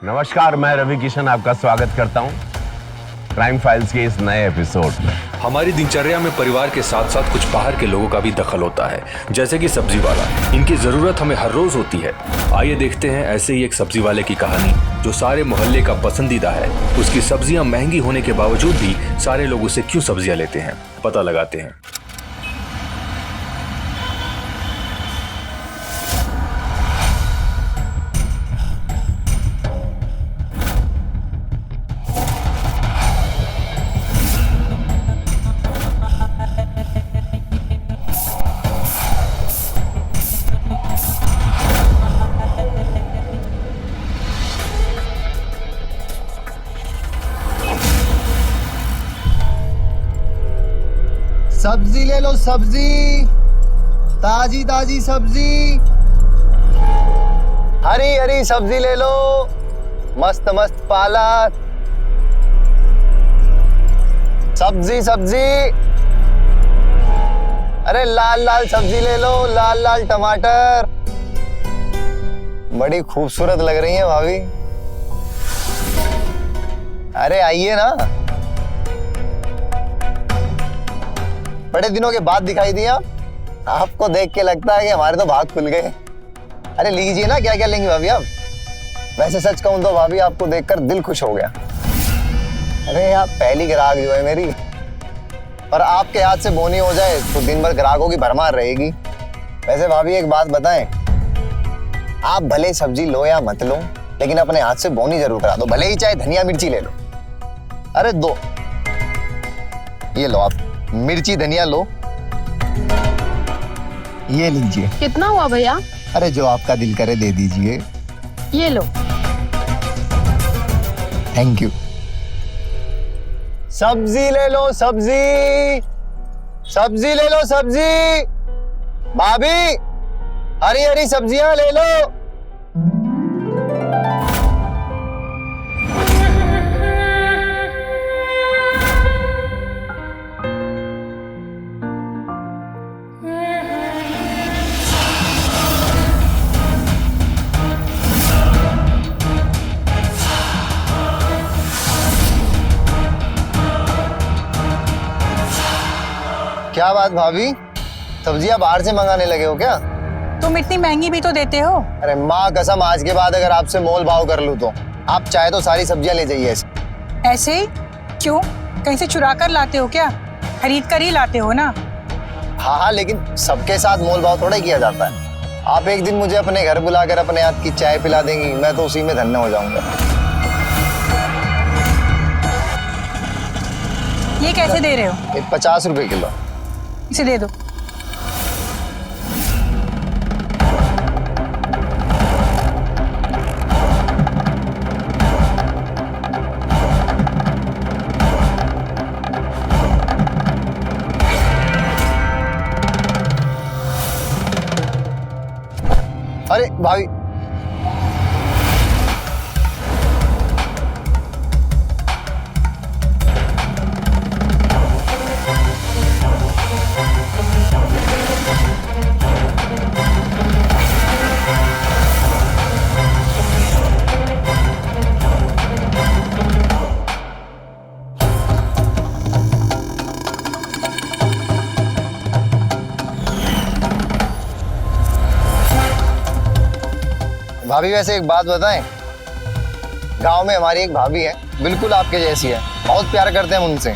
नमस्कार, मैं रवि किशन आपका स्वागत करता हूं क्राइम फाइल्स के इस नए एपिसोड में। हमारी दिनचर्या में परिवार के साथ साथ कुछ बाहर के लोगों का भी दखल होता है, जैसे कि सब्जी वाला। इनकी जरूरत हमें हर रोज होती है। आइए देखते हैं ऐसे ही एक सब्जी वाले की कहानी जो सारे मोहल्ले का पसंदीदा है। उसकी सब्जियां महंगी होने के बावजूद भी सारे लोग उसे क्यों सब्जियां लेते हैं, पता लगाते हैं। सब्जी ले लो, सब्जी ताजी ताजी सब्जी, हरी हरी सब्जी ले लो, मस्त मस्त पालक। सब्जी सब्जी, अरे लाल लाल सब्जी ले लो, लाल लाल टमाटर। बड़ी खूबसूरत लग रही है भाभी। अरे आइए ना, बड़े दिनों के बाद दिखाई दिया। आपको देख के लगता है कि हमारे तो भाग खुल गए। अरे लीजिए ना, क्या क्या लेंगी भाभी आप? वैसे सच कहूं तो भाभी आपको देखकर दिल खुश हो गया। अरे आप पहली ग्राहक जो है मेरी, और आपके हाथ से बोनी हो जाए तो दिन भर ग्राहकों की भरमार रहेगी। वैसे भाभी एक बात बताएं, आप भले सब्जी लो या मत लो, लेकिन अपने हाथ से बोनी जरूर करा दो। भले ही चाहे धनिया मिर्ची ले लो। अरे दो, ये लो आप मिर्ची धनिया लो, ये लीजिए। कितना हुआ भैया? अरे जो आपका दिल करे दे दीजिए। ये लो। Thank you. सब्जी ले लो, सब्जी सब्जी ले लो, सब्जी। भाभी हरी हरी सब्जियां ले लो। क्या बात भाभी, सब्जियां बाहर से मंगाने लगे हो क्या? तुम इतनी महंगी भी तो देते हो। अरे माँ कसम, आज के बाद अगर आपसे मोल भाव कर लूं तो आप चाहे तो सारी सब्जियां ले जाइए। ऐसे ही? क्यों, कहीं से चुरा कर लाते हो क्या? खरीद कर ही लाते हो ना। हाँ, लेकिन सबके साथ मोल भाव थोड़ा ही किया जाता है। आप एक दिन मुझे अपने घर बुलाकर अपने हाथ की चाय पिला देंगी, मैं तो उसी में धन्य हो जाऊंगा। ये कैसे दे रहे हो? ये 50 रुपए किलो। इसे दे दो। अरे भाभी, भाभी वैसे एक बात बताएं, गांव में हमारी एक भाभी है, बिल्कुल आपके जैसी है। बहुत प्यार करते हैं उनसे,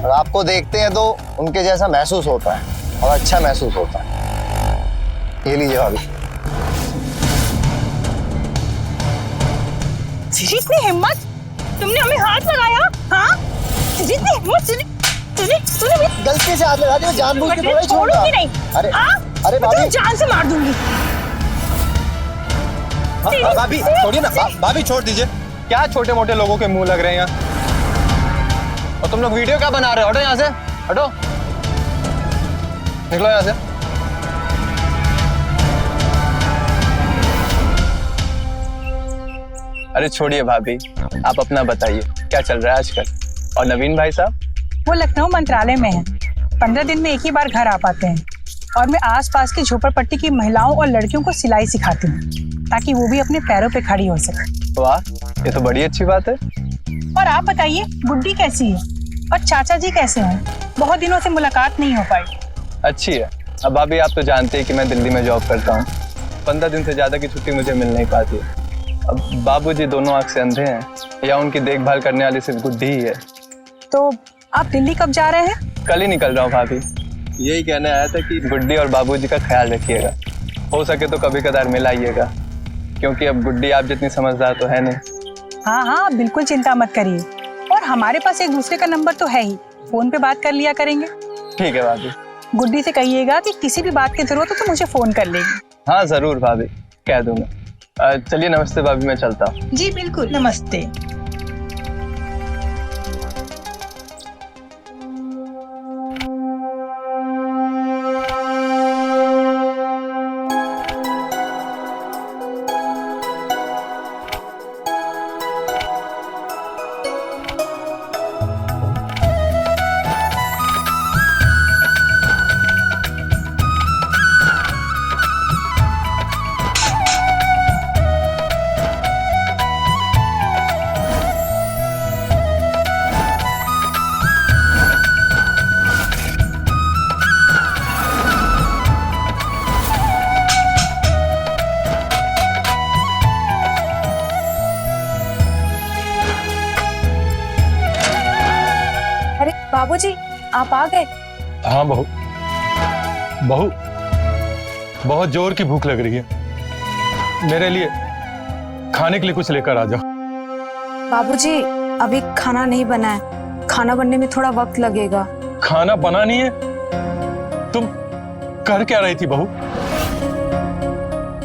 और आपको देखते हैं तो उनके जैसा महसूस होता है और अच्छा महसूस होता है। ये लीजिए भाभी। तेरी इतनी हिम्मत, तुमने हमें हाथ लगाया? हाँ, तेरी इतनी हिम्मत, तूने गलती से हाथ लगा दिया, जानबूझ के थोड़ा ही छोड़ा। छोड़ूंगी नहीं। अरे अरे मैं भाभी, तुम्हें जान से मार दूंगी। भाभी छोड़िए ना, भाभी छोड़ दीजिए। क्या छोटे मोटे लोगों के मुंह लग रहे हैं यहाँ? और तुम लोग वीडियो क्या बना रहे हो? हटो यहाँ से, हटो, निकलो यहाँ से। अरे छोड़िए भाभी, आप अपना बताइए क्या चल रहा है आजकल। और नवीन भाई साहब? वो लखनऊ मंत्रालय में है, 15 दिन में एक ही बार घर आ पाते हैं। और मैं आसपास की झोपड़पट्टी की महिलाओं और लड़कियों को सिलाई सिखाती हूँ ताकि वो भी अपने पैरों पे खड़ी हो सके। वाह, ये तो बड़ी अच्छी बात है। और आप बताइए, गुड्डी कैसी है और चाचा जी कैसे हैं? बहुत दिनों से मुलाकात नहीं हो पाई। अच्छी है। अब भाभी आप तो जानते हैं कि मैं दिल्ली में जॉब करता हूँ। 15 दिन से ज़्यादा की छुट्टी मुझे मिल नहीं पाती। अब बाबूजी दोनों आँख से अंधे हैं या उनकी देखभाल करने वाली सिर्फ गुड्डी ही है। तो आप दिल्ली कब जा रहे हैं? कल ही निकल रहा हूँ भाभी। यही कहने आया था कि गुड्डी और बाबूजी का ख्याल रखिएगा। हो सके तो कभी कदार मिल आइएगा, क्योंकि अब गुड्डी आप जितनी समझदार तो है नहीं। हाँ हाँ, बिल्कुल चिंता मत करिए। और हमारे पास एक दूसरे का नंबर तो है ही, फोन पे बात कर लिया करेंगे। ठीक है भाभी। गुड्डी से कहिएगा कि किसी भी बात की जरूरत हो तो मुझे फोन कर लेगी। हाँ जरूर भाभी, कह दूंगा। चलिए नमस्ते भाभी, मैं चलता हूँ। जी बिल्कुल, नमस्ते। अरे बाबूजी, आप आ गए? हाँ बहू, बहू बहुत जोर की भूख लग रही है। मेरे लिए खाने के लिए कुछ लेकर आ जाओ। बाबूजी, अभी खाना नहीं बना है, खाना बनने में थोड़ा वक्त लगेगा। खाना बना नहीं है? तुम कर क्या रही थी बहू?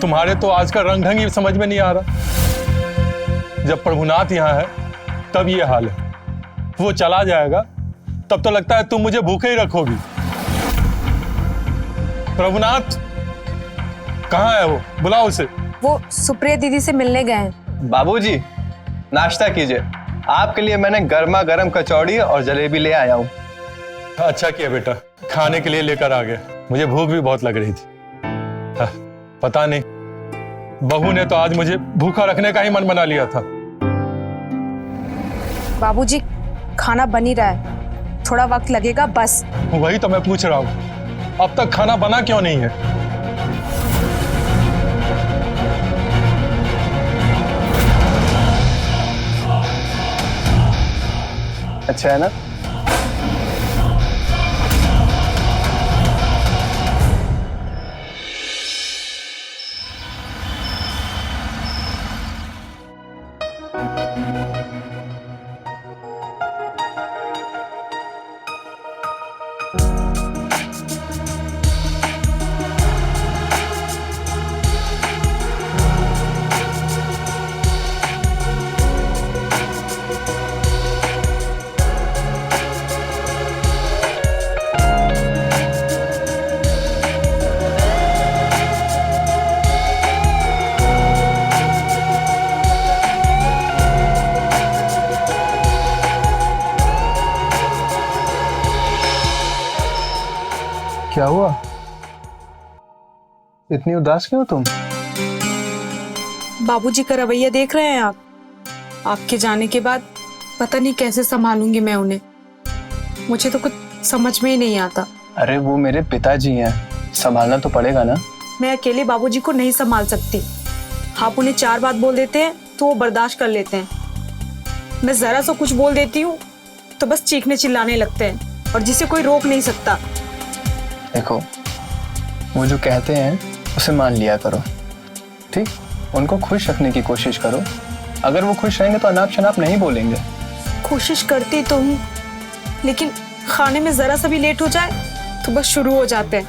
तुम्हारे तो आज का रंग ढंग ही समझ में नहीं आ रहा। जब प्रभुनाथ यहाँ है तब ये हाल है, वो चला जाएगा तब तो लगता है तुम मुझे भूखे ही रखोगी। प्रभुनाथ कहाँ है? वो बुलाओ उसे। वो सुप्रिया दीदी से मिलने गए हैं। बाबूजी नाश्ता कीजिए, आपके लिए मैंने गर्मा गर्म कचौड़ी और जलेबी ले आया हूँ। अच्छा किया बेटा, खाने के लिए लेकर आ गए। मुझे भूख भी बहुत लग रही थी। पता नहीं, बहू ने तो आज मुझे भूखा रखने का ही मन बना लिया था। बाबूजी, खाना बन ही रहा है, थोड़ा वक्त लगेगा बस। वही तो मैं पूछ रहा हूँ, अब तक खाना बना क्यों नहीं है? अच्छा है ना? क्या हुआ? इतनी उदास क्यों तुम? बाबूजी का रवैया देख रहे हैं आप? आपके जाने के बाद पता नहीं कैसे संभालूंगी मैं उन्हें। मुझे तो कुछ समझ में ही नहीं आता। अरे वो मेरे पिताजी हैं, संभालना तो पड़ेगा ना। मैं अकेले बाबूजी को नहीं संभाल सकती। आप उन्हें 4 बात बोल देते हैं तो वो बर्दाश्त कर लेते हैं। मैं जरा सा कुछ बोल देती हूँ तो बस चीखने चिल्लाने लगते हैं, और जिसे कोई रोक नहीं सकता। देखो, वो जो कहते हैं उसे मान लिया करो, ठीक? उनको खुश रखने की कोशिश करो। अगर वो खुश रहेंगे तो अनाप शनाप नहीं बोलेंगे। कोशिश करती तो हूँ, लेकिन खाने में जरा सा भी लेट हो जाए तो बस शुरू हो जाते हैं।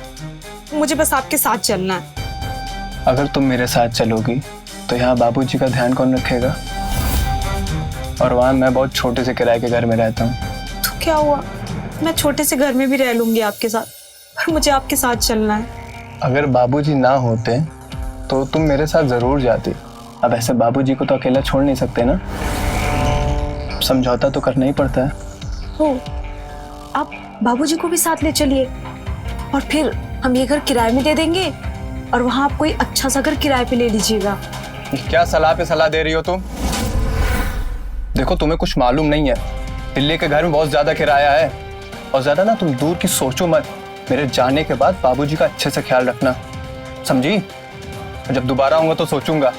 मुझे बस आपके साथ चलना है। अगर तुम मेरे साथ चलोगी तो यहाँ बाबूजी का ध्यान कौन रखेगा? और वहाँ मैं बहुत छोटे से किराए के घर में रहता हूँ। तो क्या हुआ, मैं छोटे से घर में भी रह लूंगी आपके साथ, पर मुझे आपके साथ चलना है। अगर बाबूजी ना होते तो तुम मेरे साथ जरूर जाती। अब ऐसे बाबूजी को तो अकेला छोड़ नहीं सकते ना, समझौता तो करना ही पड़ता है। हो, आप बाबूजी को भी साथ ले चलिए, और फिर हम ये घर किराए में दे देंगे और वहां आप कोई अच्छा सा घर किराए पे ले लीजिएगा। क्या सलाह पे सलाह दे रही हो तुम? देखो तुम्हें कुछ मालूम नहीं है, दिल्ली के घर में बहुत ज्यादा किराया है। और ज्यादा ना तुम दूर की सोचो मत। मेरे जाने के बाद बाबूजी का अच्छे से ख्याल रखना, समझी? जब दोबारा आऊंगा तो सोचूंगा।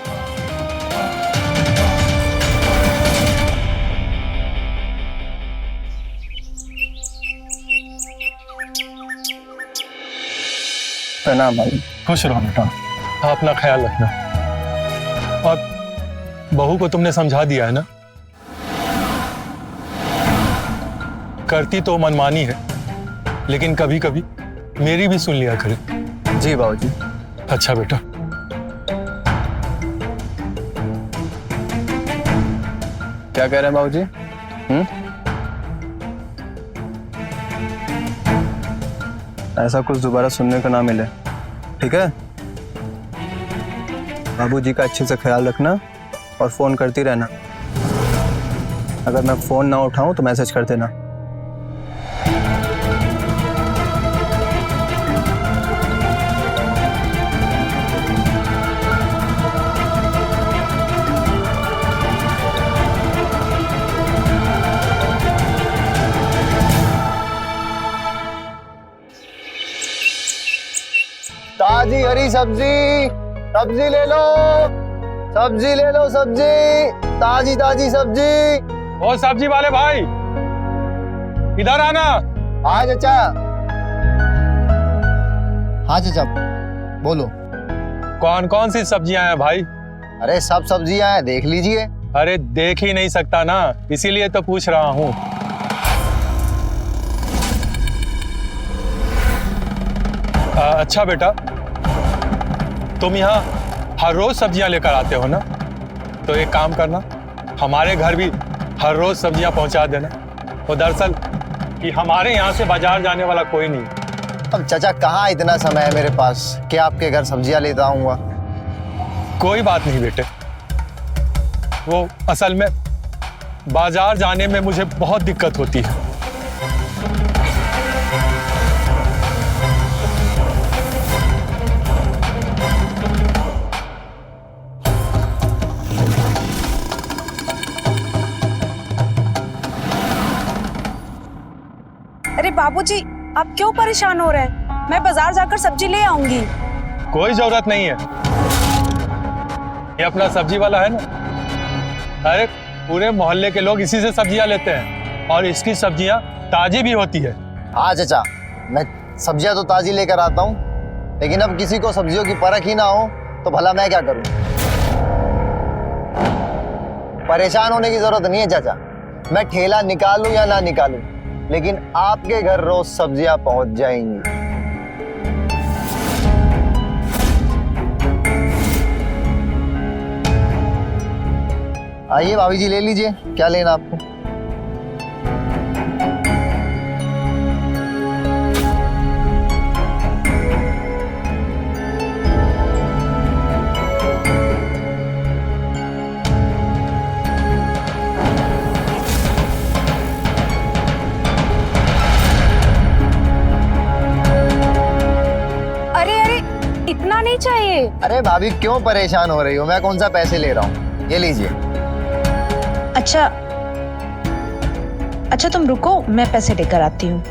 प्रणाम भाई। खुश रहो बेटा, अपना ख्याल रखना। और बहू को तुमने समझा दिया है ना? करती तो मनमानी है, लेकिन कभी कभी मेरी भी सुन लिया करे। जी बाबूजी। अच्छा बेटा। क्या कह रहे हैं बाबूजी? ऐसा कुछ दोबारा सुनने को ना मिले, ठीक है? बाबूजी का अच्छे से ख्याल रखना और फोन करती रहना। अगर मैं फोन ना उठाऊं तो मैसेज कर देना। ताजी हरी सब्जी, सब्जी ले लो, सब्जी ले लो, सब्जी ताजी ताजी सब्जी। ओ सब्जी वाले भाई, इधर आना। हाँ चाचा। हाँ चाचा, बोलो। कौन कौन सी सब्जियां हैं भाई? अरे सब सब्जियां हैं, देख लीजिए। अरे देख ही नहीं सकता ना, इसीलिए तो पूछ रहा हूँ। अच्छा बेटा, तुम यहाँ हर रोज सब्जियां लेकर आते हो ना? तो एक काम करना, हमारे घर भी हर रोज सब्जियां पहुंचा देना। वो दरअसल कि हमारे यहाँ से बाजार जाने वाला कोई नहीं। अब चाचा कहाँ इतना समय है मेरे पास कि आपके घर सब्जियां लेता आऊंगा? कोई बात नहीं बेटे, वो असल में बाजार जाने में मुझे बहुत दिक्कत होती है। अरे बाबूजी, आप क्यों परेशान हो रहे हैं? मैं बाजार जाकर सब्जी ले आऊंगी। कोई जरूरत नहीं है, ये अपना सब्जी वाला है ना। अरे पूरे मोहल्ले के लोग इसी से सब्जियां लेते हैं और इसकी सब्जियां ताजी भी होती है। हाँ चाचा, मैं सब्जियां तो ताजी लेकर आता हूँ, लेकिन अब किसी को सब्जियों की परख ही ना हो तो भला मैं क्या करूँ? परेशान होने की जरूरत नहीं है चाचा। मैं ठेला निकालूं या ना निकालूं, लेकिन आपके घर रोज सब्जियां पहुंच जाएंगी। आइए भाभी जी, ले लीजिए, क्या लेना आपको? इतना नहीं चाहिए। अरे भाभी क्यों परेशान हो रही हो? मैं कौन सा पैसे ले रहा हूँ, ये लीजिए। अच्छा अच्छा, तुम रुको, मैं पैसे लेकर आती हूँ।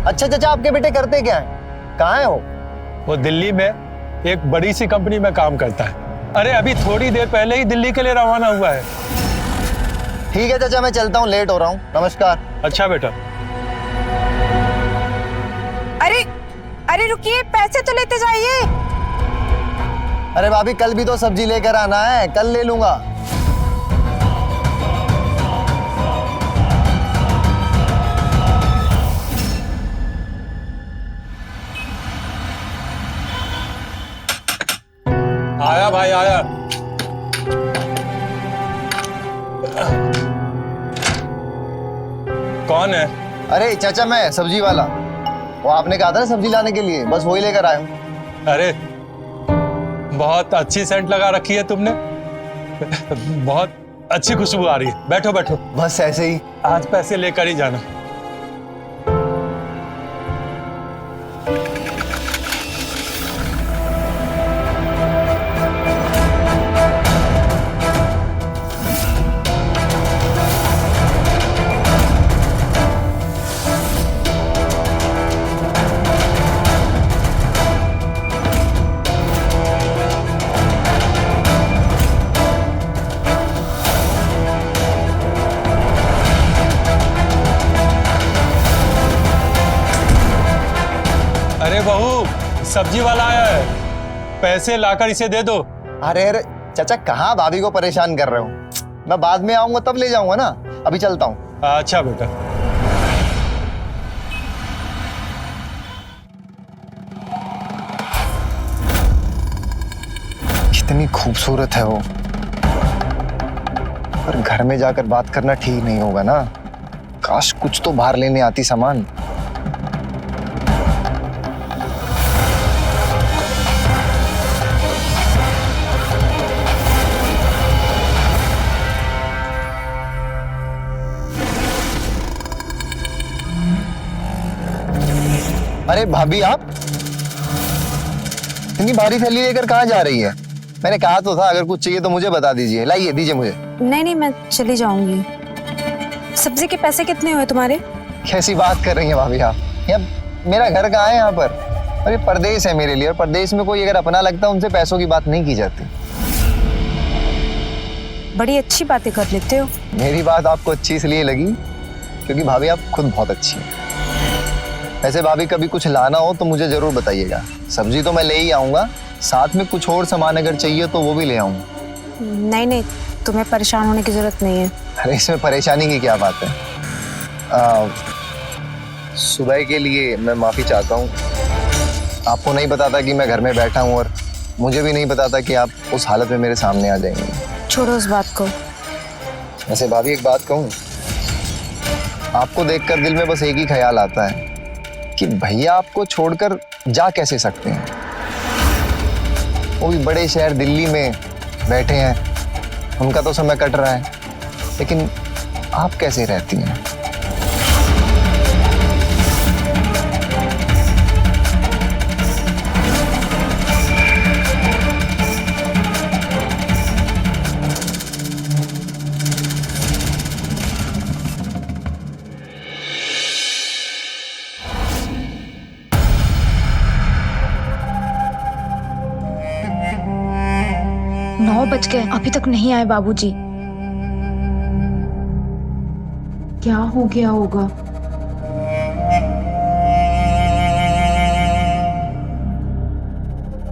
अच्छा चाचा, आपके बेटे करते क्या है? कहाँ है वो? वो दिल्ली में एक बड़ी सी कंपनी में काम करता है। अरे अभी थोड़ी देर पहले ही दिल्ली के लिए रवाना हुआ है। ठीक है चाचा, मैं चलता हूँ, लेट हो रहा हूँ। नमस्कार। अच्छा बेटा। अरे अरे रुकिए, पैसे तो लेते जाइए। अरे भाभी, कल भी तो सब्जी लेकर आना है, कल ले लूंगा। आया भाई आया। कौन है? अरे चाचा, मैं सब्जी वाला। वो आपने कहा था ना सब्जी लाने के लिए, बस वही लेकर आया हूँ। अरे बहुत अच्छी सेंट लगा रखी है तुमने। बहुत अच्छी खुशबू आ रही है। बैठो बैठो। बस ऐसे ही। आज पैसे लेकर ही जाना। अरे बहू, सब्जी वाला आया है, पैसे लाकर इसे दे दो। अरे अरे चाचा, कहाँ भाभी को परेशान कर रहे हो? मैं बाद में आऊंगा तब ले जाऊंगा ना, अभी चलता हूँ। अच्छा बेटा। कितनी खूबसूरत है वो, पर घर में जाकर बात करना ठीक नहीं होगा ना। काश कुछ तो बाहर लेने आती सामान। अरे भाभी, आप इतनी भारी थैली लेकर कहाँ जा रही है? मैंने कहा तो था अगर कुछ चाहिए तो मुझे बता दीजिए। लाइए, दीजिए मुझे। नहीं नहीं, मैं चली जाऊंगी। सब्जी के पैसे कितने हुए तुम्हारे? कैसी बात कर रही हैं भाभी आप? यार मेरा घर कहाँ है यहाँ पर? अरे परदेश है मेरे लिए, और परदेश में कोई अगर अपना लगता है उनसे पैसों की बात नहीं की जाती। बड़ी अच्छी बातें कर लेते हो। मेरी बात आपको अच्छी इसलिए लगी क्योंकि भाभी आप खुद बहुत अच्छी हैं। वैसे भाभी कभी कुछ लाना हो तो मुझे जरूर बताइएगा। सब्जी तो मैं ले ही आऊंगा, साथ में कुछ और सामान अगर चाहिए तो वो भी ले आऊंगा। नहीं नहीं, तुम्हें परेशान होने की जरूरत नहीं है। अरे इसमें परेशानी की क्या बात है? सुबह के लिए मैं माफी चाहता हूँ। आपको नहीं पता था कि मैं घर में बैठा हूँ, और मुझे भी नहीं पता था कि आप उस हालत में मेरे सामने आ जाएंगे। छोड़ो उस बात को। वैसे भाभी एक बात कहूँ, आपको देखकर दिल में बस एक ही ख्याल आता है कि भैया आपको छोड़कर जा कैसे सकते हैं। वो भी बड़े शहर दिल्ली में बैठे हैं, उनका तो समय कट रहा है, लेकिन आप कैसे रहती हैं? नौ बज गए, अभी तक नहीं आए बाबूजी। क्या हो गया होगा?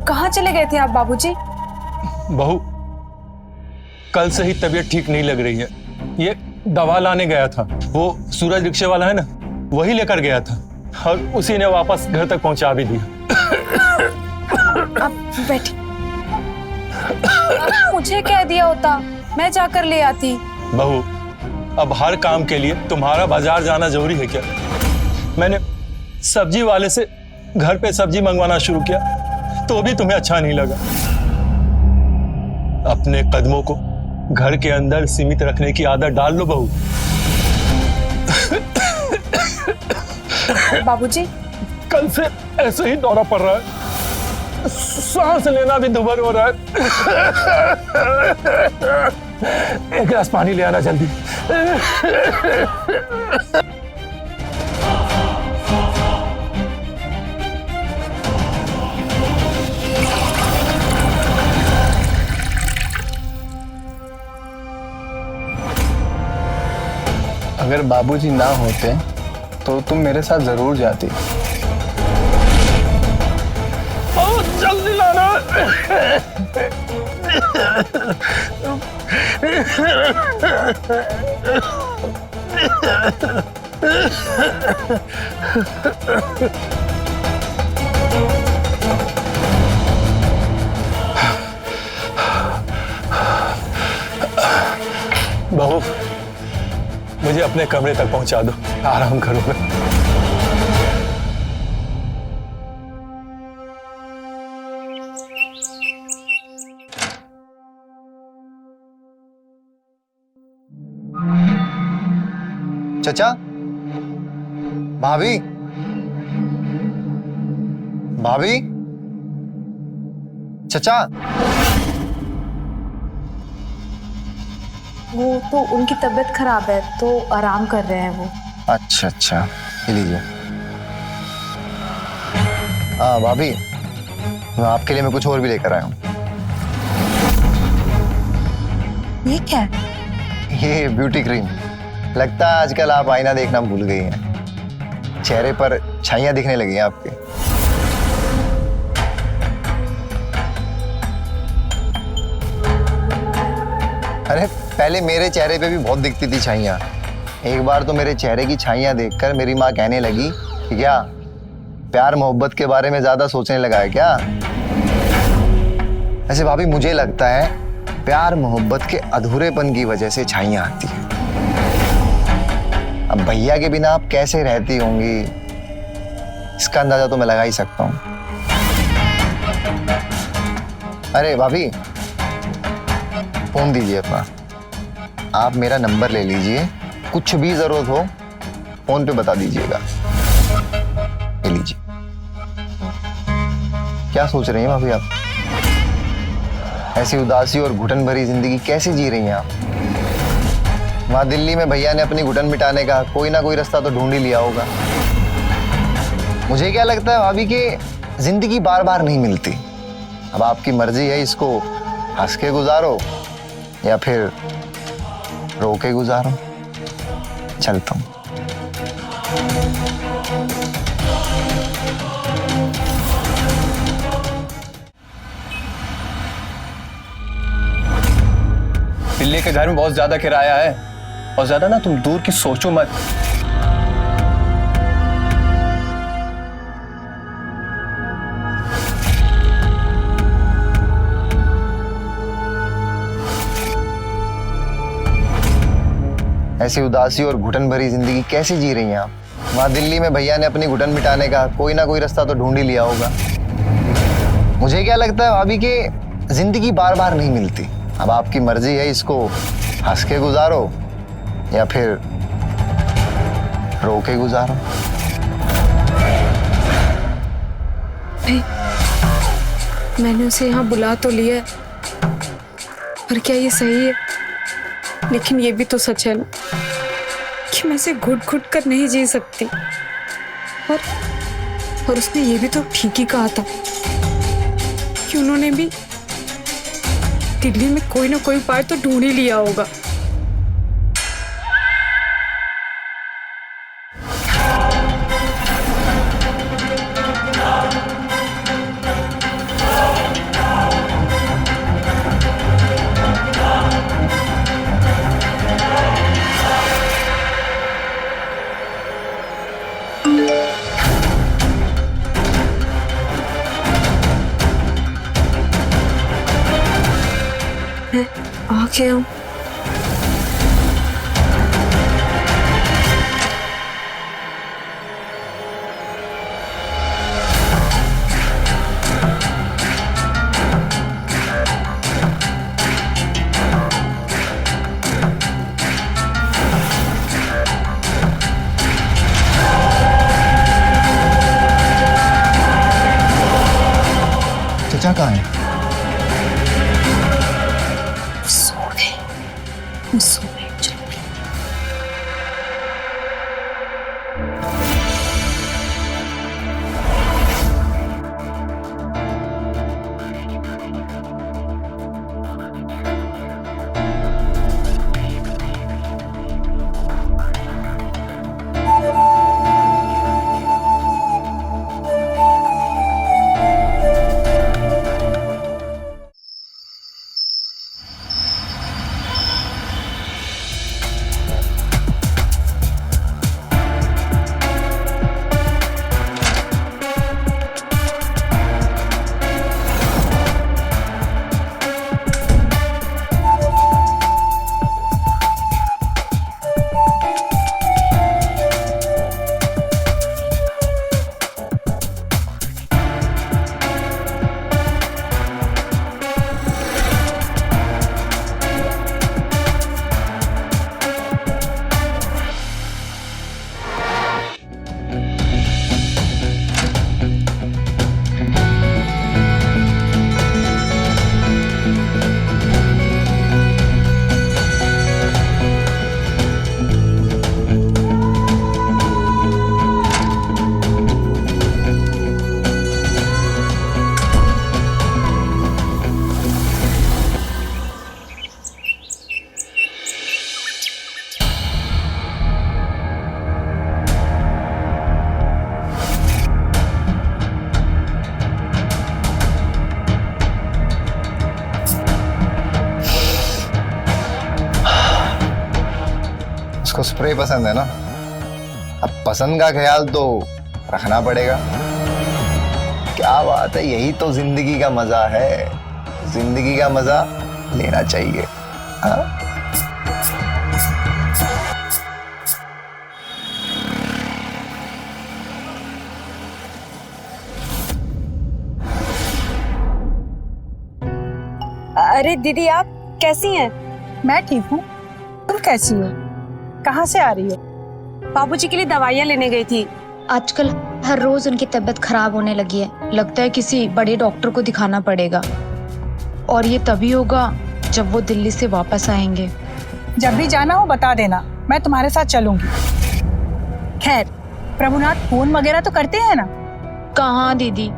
कहाँ चले गए थे आप बाबूजी? बहू, कल से ही तबीयत ठीक नहीं लग रही है। ये दवा लाने गया था, वो सूरज रिक्शे वाला है ना, वही लेकर गया था, और उसी ने वापस घर तक पहुंचा भी दिया। आप बैठिए। मुझे कह दिया होता, मैं जाकर ले आती। बहू, अब हर काम के लिए तुम्हारा बाजार जाना जरूरी है क्या? मैंने सब्जी वाले से घर पे सब्जी मंगवाना शुरू किया तो भी तुम्हें अच्छा नहीं लगा। अपने कदमों को घर के अंदर सीमित रखने की आदत डाल लो बहू। बाबूजी, कल से ऐसे ही दौरा पड़ रहा है, सांस लेना भी दुभर हो रहा है। एक गिलास पानी ले आना जल्दी। अगर बाबूजी ना होते तो तुम मेरे साथ जरूर जाती। जल्दी लाना। बहू, मुझे अपने कमरे तक पहुंचा दो, आराम करूंगा। चचा, भाभी, भाभी, चचा। वो तो उनकी तबीयत खराब है तो आराम कर रहे हैं वो। अच्छा अच्छा, ये लीजिए। हाँ भाभी, आपके लिए मैं कुछ और भी लेकर आया हूँ। ये क्या है? ये ब्यूटी क्रीम। लगता है आजकल आप आईना देखना भूल गई हैं। चेहरे पर छाइयाँ दिखने लगी हैं आपके। अरे पहले मेरे चेहरे पे भी बहुत दिखती थी छाइयाँ। एक बार तो मेरे चेहरे की छाइयाँ देखकर मेरी माँ कहने लगी कि क्या प्यार मोहब्बत के बारे में ज्यादा सोचने लगा है क्या। ऐसे भाभी मुझे लगता है प्यार मोहब्बत के अधूरेपन की वजह से छाइयाँ आती हैं। अब भैया के बिना आप कैसे रहती होंगी इसका अंदाजा तो मैं लगा ही सकता हूँ। अरे भाभी, फोन दीजिए अपना। आप मेरा नंबर ले लीजिए, कुछ भी जरूरत हो फोन पे बता दीजिएगा। ये लीजिए। क्या सोच रही हैं भाभी आप? ऐसी उदासी और घुटन भरी जिंदगी कैसे जी रही हैं आप? वहां दिल्ली में भैया ने अपनी घुटन मिटाने का कोई ना कोई रास्ता तो ढूंढ ही लिया होगा। मुझे क्या लगता है भाभी कि जिंदगी बार बार नहीं मिलती। अब आपकी मर्जी है, इसको हंस के गुजारो या फिर रो के गुजारो। चलता हूं। दिल्ली के घर में बहुत ज्यादा किराया है और ज्यादा ना तुम दूर की सोचो मत। ऐसी उदासी और घुटन भरी जिंदगी कैसे जी रही हैं आप? वहां दिल्ली में भैया ने अपनी घुटन मिटाने का कोई ना कोई रास्ता तो ढूंढ ही लिया होगा। मुझे क्या लगता है भाभी कि जिंदगी बार बार नहीं मिलती। अब आपकी मर्जी है, इसको हंस के गुजारो या फिर रो के गुजारो। मैंने उसे यहाँ बुला तो लिया, पर क्या ये सही है? लेकिन ये भी तो सच है ना कि मैं इसे घुट घुट कर नहीं जी सकती। और उसने ये भी तो ठीक ही कहा था कि उन्होंने भी दिल्ली में कोई ना कोई उपाय तो ढूंढ ही लिया होगा। आ गया हूँ। चचा कहाँ है? उसको स्प्रे पसंद है ना, अब पसंद का ख्याल तो रखना पड़ेगा। क्या बात है, यही तो जिंदगी का मजा है, जिंदगी का मजा लेना चाहिए। हाँ? अरे दीदी, आप कैसी हैं? मैं ठीक हूँ, तुम कैसी हो? कहाँ से आ रही हो? बाबूजी के लिए दवाइयाँ लेने गई थी। आजकल हर रोज उनकी तबीयत खराब होने लगी है, लगता है किसी बड़े डॉक्टर को दिखाना पड़ेगा। और ये तभी होगा जब वो दिल्ली से वापस आएंगे। जब भी जाना हो बता देना, मैं तुम्हारे साथ चलूंगी। खैर, प्रभुनाथ फोन वगैरह तो करते हैं ना? कहाँ दीदी,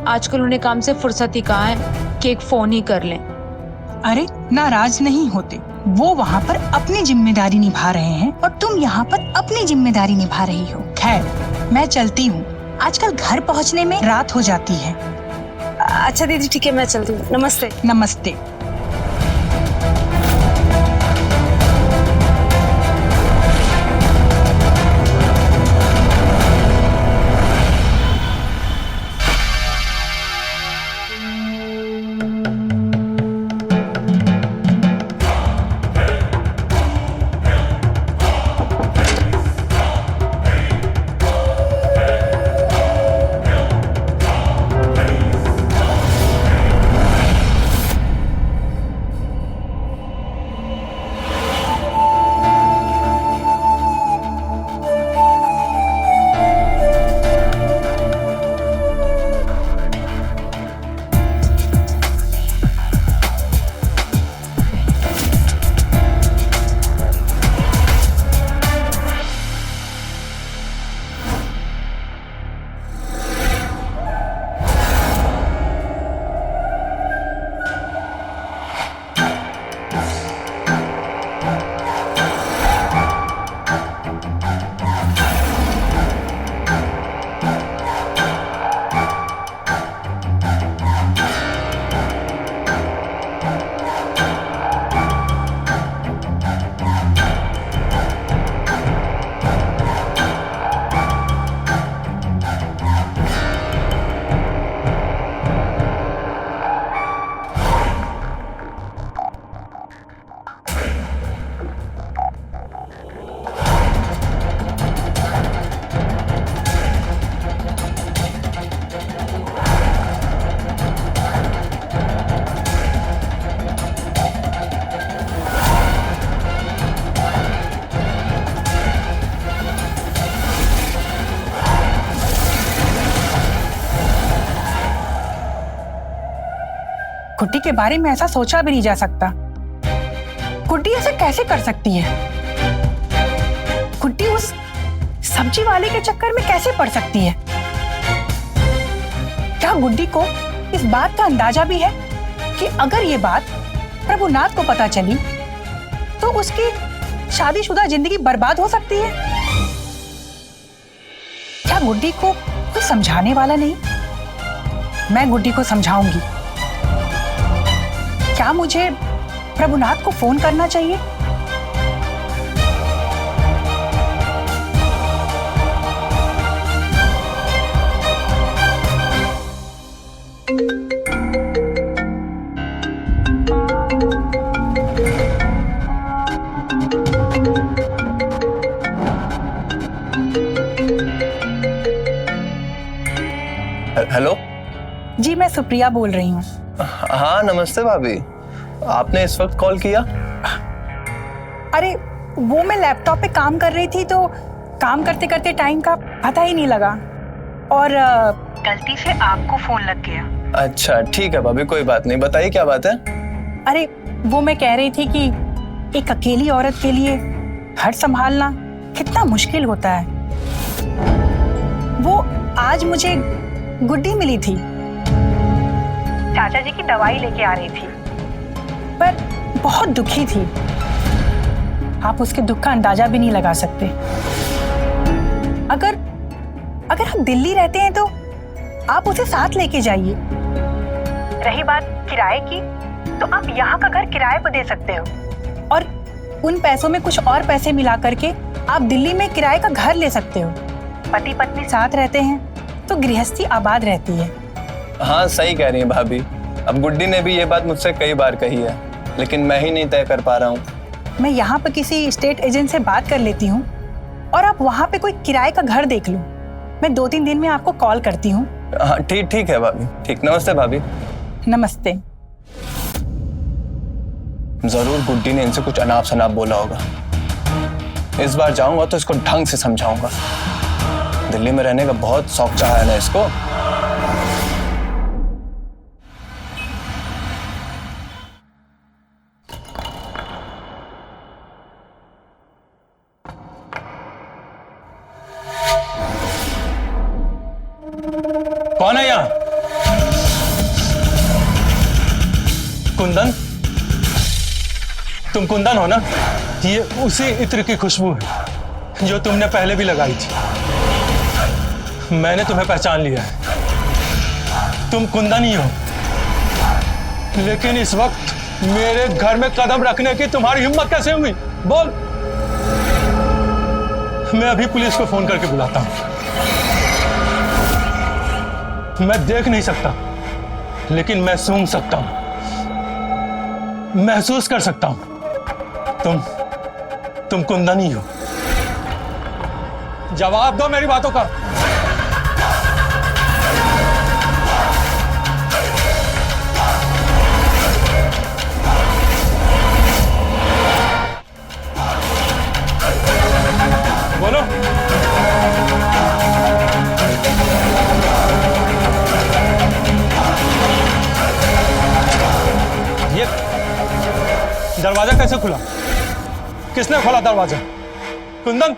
आजकल उन्हें काम से फुर्सत ही कहाँ है कि एक फोन ही कर लें। अरे नाराज नहीं होते, वो वहाँ पर अपनी जिम्मेदारी निभा रहे हैं और तुम यहाँ पर अपनी जिम्मेदारी निभा रही हो। खैर, मैं चलती हूँ, आजकल घर पहुँचने में रात हो जाती है। अच्छा दीदी, ठीक है, मैं चलती हूँ। नमस्ते। नमस्ते। गुड्डी के बारे में ऐसा सोचा भी नहीं जा सकता। गुड्डी ऐसा कैसे कर सकती है? गुड्डी उस सब्जी वाले के चक्कर में कैसे पड़ सकती है? क्या गुड्डी को इस बात का अंदाजा भी है कि अगर ये बात प्रभुनाथ को पता चली तो उसकी शादीशुदा जिंदगी बर्बाद हो सकती है? क्या गुड्डी को कोई समझाने वाला नहीं? मैं गुड्डी को समझाऊंगी। क्या मुझे प्रभुनाथ को फोन करना चाहिए? हेलो जी, मैं सुप्रिया बोल रही हूँ। हाँ नमस्ते भाभी, आपने इस वक्त कॉल किया? अरे वो मैं लैपटॉप पे काम कर रही थी तो काम करते करते टाइम का पता ही नहीं लगा और गलती से आपको फोन लग गया। अच्छा ठीक है भाभी, कोई बात नहीं, बताइए क्या बात है? अरे वो मैं कह रही थी कि एक अकेली औरत के लिए घर संभालना कितना मुश्किल होता है। वो आज मुझे गुड्डी मिली थी, चाचा जी की दवाई लेके आ रही थी, पर बहुत दुखी थी। आप उसके दुख का अंदाजा भी नहीं लगा सकते। अगर आप दिल्ली रहते हैं तो आप उसे साथ लेके जाइए। रही बात किराए की, तो आप यहाँ का घर किराए पर दे सकते हो और उन पैसों में कुछ और पैसे मिला करके आप दिल्ली में किराए का घर ले सकते हो। पति पत्नी साथ रहते हैं तो गृहस्थी आबाद रहती है। हाँ सही कह रही है भाभी। अब गुड्डी ने भी ये बात मुझसे कई बार कही है, लेकिन मैं ही नहीं तय कर पा रहा हूँ। मैं यहाँ पर किसी स्टेट एजेंट से बात कर लेती हूँ और आप वहाँ पे कोई किराए का घर देख लो। मैं 2-3 दिन में आपको कॉल करती हूँ। हाँ ठीक है भाभी। ठीक, नमस्ते भाभी। नमस्ते। जरूर गुड्डी ने इनसे कुछ अनाप शनाप बोला होगा। इस बार जाऊंगा तो इसको ढंग से समझाऊंगा। दिल्ली में रहने का बहुत शौक चाहा है ना इसको। कौन है यहाँ? कुंदन? तुम कुंदन हो ना? ये उसी इत्र की खुशबू है जो तुमने पहले भी लगाई थी। मैंने तुम्हें पहचान लिया है, तुम कुंदन ही हो। लेकिन इस वक्त मेरे घर में कदम रखने की तुम्हारी हिम्मत कैसे हुई? बोल। मैं अभी पुलिस को फोन करके बुलाता हूं। मैं देख नहीं सकता, लेकिन मैं सूंघ सकता हूं, महसूस कर सकता हूं। तुम कुंदन ही हो। जवाब दो मेरी बातों का। बोलो। ये दरवाजा कैसे खुला? किसने खोला दरवाजा? कुंदन?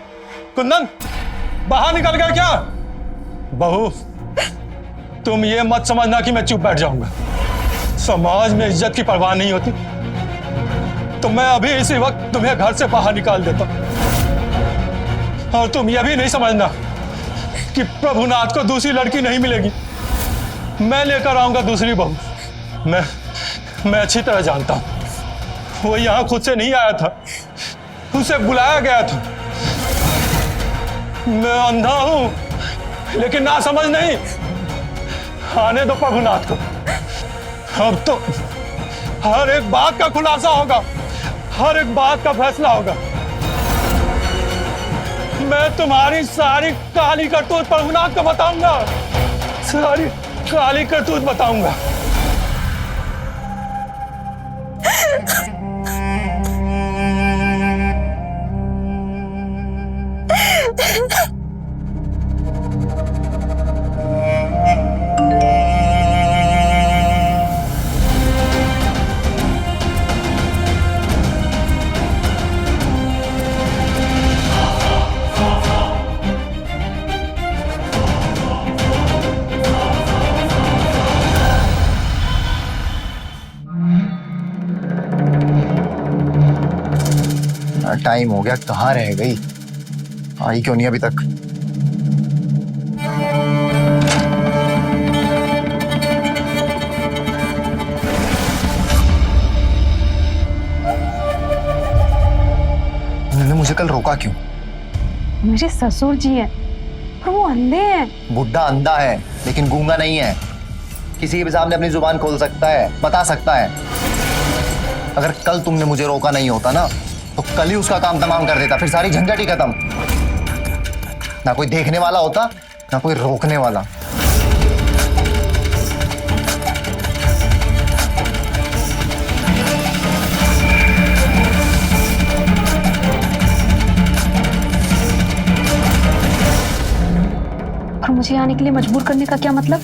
कुंदन बाहर निकल गया क्या? बहू, तुम ये मत समझना कि मैं चुप बैठ जाऊंगा। समाज में इज्जत की परवाह नहीं होती तो मैं अभी इसी वक्त तुम्हें घर से बाहर निकाल देता। और तुम यह भी नहीं समझना कि प्रभुनाथ को दूसरी लड़की नहीं मिलेगी। मैं लेकर आऊंगा दूसरी बहू। मैं अच्छी तरह जानता हूं, वो यहां खुद से नहीं आया था, उसे बुलाया गया था। मैं अंधा हूं, लेकिन ना समझ नहीं। आने दो प्रभुनाथ को। अब तो हर एक बात का खुलासा होगा, हर एक बात का फैसला होगा। मैं तुम्हारी सारी काली करतूत प्रभुनाथ को बताऊंगा, सारी काली करतूत बताऊंगा। टाइम हो गया, कहाँ रह गई? आई क्यों नहीं अभी तक? उन्होंने मुझे कल रोका क्यों? मेरे ससुर जी हैं और वो अंधे हैं। बुड्ढा अंधा है लेकिन गूंगा नहीं है। किसी के सामने अपनी जुबान खोल सकता है, बता सकता है। अगर कल तुमने मुझे रोका नहीं होता ना तो कल ही उसका काम तमाम कर देता, फिर सारी झंझट ही खत्म। ना कोई देखने वाला होता, ना कोई रोकने वाला। और मुझे आने के लिए मजबूर करने का क्या मतलब?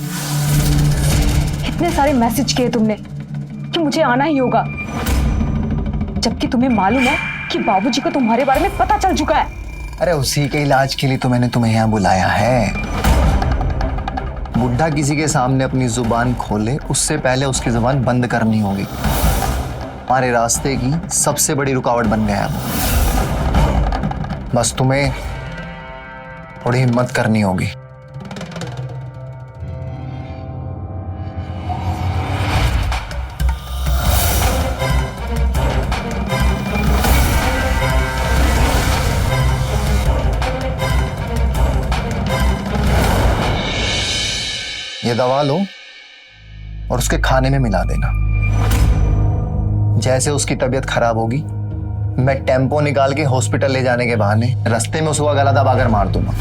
इतने सारे मैसेज किए तुमने कि मुझे आना ही होगा, जबकि तुम्हें मालूम है कि बाबूजी को तुम्हारे बारे में पता चल चुका है। अरे उसी के इलाज के लिए तो मैंने तुम्हें यहाँ बुलाया है। बुड्ढा किसी के सामने अपनी जुबान खोले उससे पहले उसकी जुबान बंद करनी होगी। हमारे रास्ते की सबसे बड़ी रुकावट बन गया है। बस तुम्हें थोड़ी हिम्मत करनी होगी। ये दवा लो और उसके खाने में मिला देना। जैसे उसकी तबीयत खराब होगी, मैं टेम्पो निकाल के हॉस्पिटल ले जाने के बहाने रास्ते में उसका गला दबाकर मार दूंगा।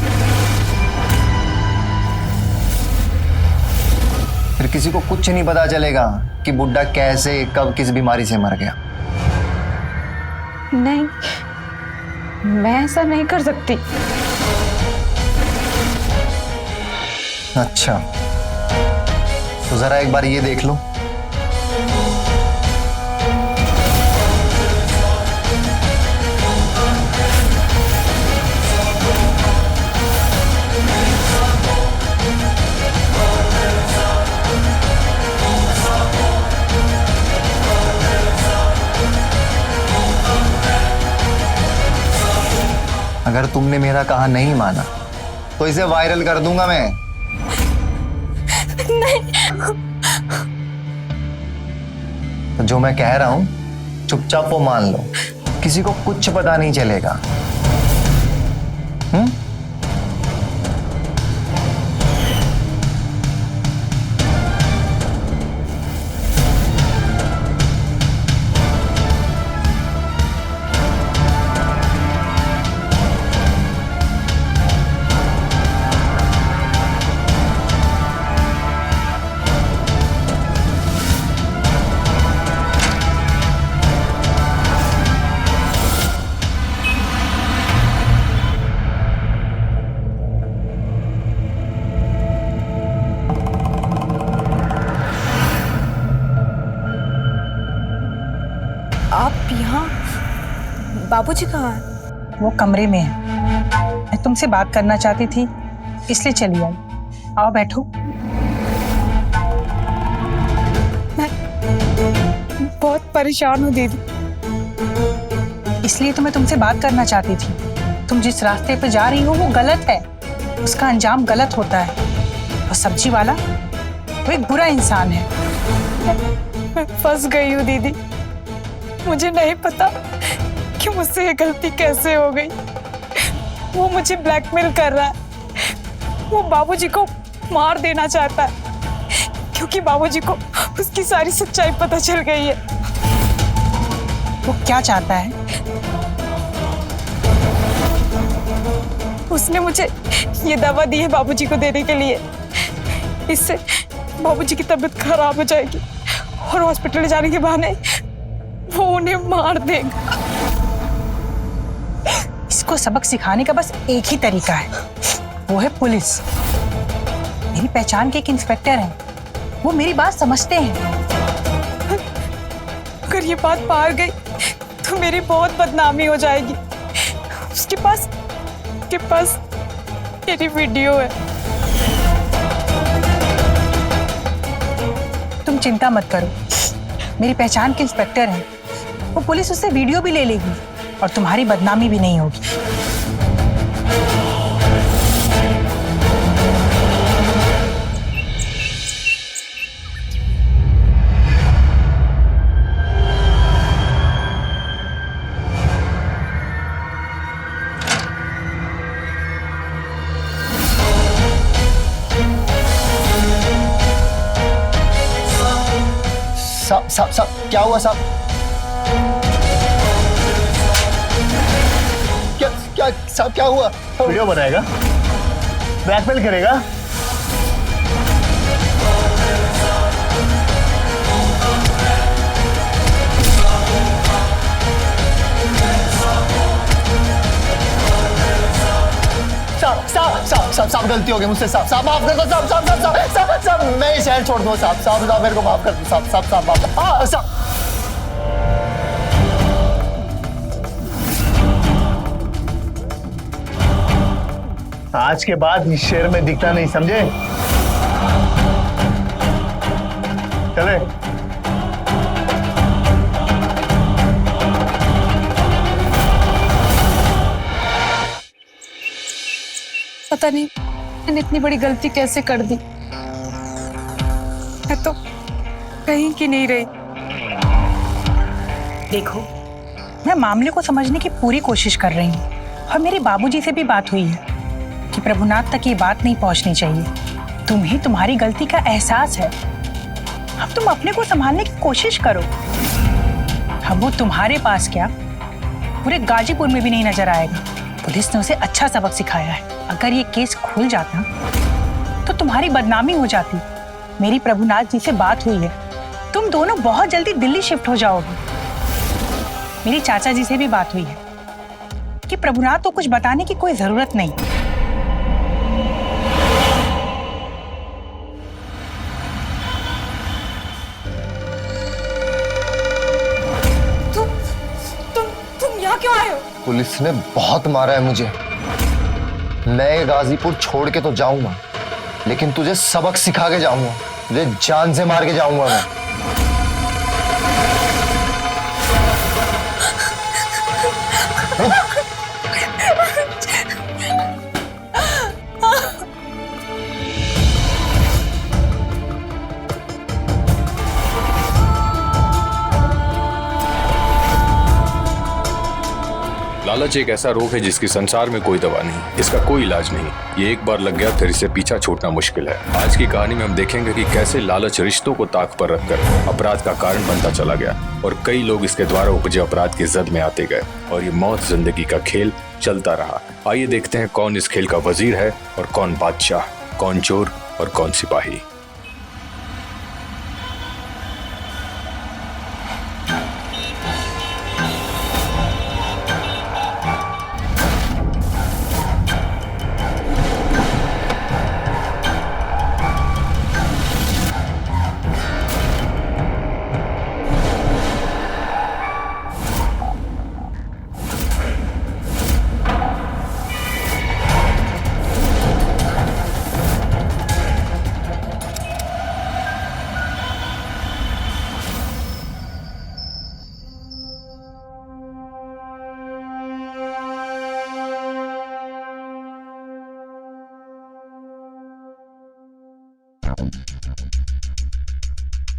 फिर किसी को कुछ नहीं पता चलेगा कि बुड्ढा कैसे कब किस बीमारी से मर गया। नहीं, मैं ऐसा नहीं कर सकती। अच्छा, तो जरा एक बार ये देख लो। अगर तुमने मेरा कहा नहीं माना तो इसे वायरल कर दूंगा मैं। नहीं। तो जो मैं कह रहा हूं चुपचाप वो मान लो, किसी को कुछ पता नहीं चलेगा। आप यहाँ? बाबूजी कहाँ हैं? वो कमरे में है। मैं तुमसे बात करना चाहती थी, इसलिए चली आई। आओ बैठो। मैं बहुत परेशान हूँ दीदी। इसलिए तो मैं तुमसे बात करना चाहती थी। तुम जिस रास्ते पे जा रही हो वो गलत है, उसका अंजाम गलत होता है। और सब्जी वाला वो एक बुरा इंसान है। मैं फंस गई हूँ दीदी। मुझे नहीं पता कि मुझसे ये गलती कैसे हो गई। वो मुझे ब्लैकमेल कर रहा है। वो बाबूजी को मार देना चाहता है क्योंकि बाबूजी को उसकी सारी सच्चाई पता चल गई है। वो क्या चाहता है? उसने मुझे ये दवा दी है बाबूजी को देने के लिए। इससे बाबूजी की तबीयत खराब हो जाएगी और हॉस्पिटल जाने के बहाने वो उन्हें मार देगा। इसको सबक सिखाने का बस एक ही तरीका है, वो है पुलिस। मेरी पहचान के एक इंस्पेक्टर हैं, वो मेरी बात समझते हैं। अगर ये बात बाहर गई तो मेरी बहुत बदनामी हो जाएगी। उसके पास मेरी वीडियो है। तुम चिंता मत करो, मेरी पहचान के इंस्पेक्टर हैं, वो पुलिस उससे वीडियो भी ले लेगी और तुम्हारी बदनामी भी नहीं होगी। साहब क्या हुआ साहब? क्या साहब क्या हुआ? वीडियो बनाएगा, ब्लैकमेल करेगा। साहब गलती हो गई मुझसे। साहब माफ कर दो। साहब मैं ये शहर छोड़ दूँ। साहब मेरे को माफ कर दो। साहब माफ। साहब आज के बाद इस शहर में दिखना नहीं, समझे? चले। पता नहीं मैंने इतनी बड़ी गलती कैसे कर दी। मैं तो कहीं की नहीं रही। देखो, मैं मामले को समझने की पूरी कोशिश कर रही हूँ और मेरे बाबूजी से भी बात हुई है कि प्रभुनाथ तक ये बात नहीं पहुँचनी चाहिए। तुम्हें तुम्हारी गलती का एहसास है। अब तुम अपने को संभालने की कोशिश करो। अब वो तुम्हारे पास क्या, पूरे गाजीपुर में भी नहीं नजर आएगा। पुलिस ने उसे अच्छा सबक सिखाया है। अगर ये केस खुल जाता तो तुम्हारी बदनामी हो जाती। मेरी प्रभुनाथ जी से बात हुई है, तुम दोनों बहुत जल्दी दिल्ली शिफ्ट हो जाओगे। मेरी चाचा जी से भी बात हुई है कि प्रभुनाथ को कुछ बताने की कोई जरूरत नहीं। तुम यहाँ क्यों आए हो? पुलिस ने बहुत मारा है मुझे। मैं गाजीपुर छोड़ के तो जाऊंगा, लेकिन तुझे सबक सिखा के जाऊंगा। तुझे जान से मार के जाऊंगा मैं। लालच एक ऐसा रोग है जिसकी संसार में कोई दवा नहीं, इसका कोई इलाज नहीं। ये एक बार लग गया फिर इसे पीछा छूटना मुश्किल है। आज की कहानी में हम देखेंगे कि कैसे लालच रिश्तों को ताक पर रखकर अपराध का कारण बनता चला गया और कई लोग इसके द्वारा उपजे अपराध की जद में आते गए और ये मौत जिंदगी का खेल चलता रहा। आइए देखते हैं कौन इस खेल का वजीर है और कौन बादशाह, कौन चोर और कौन सिपाही।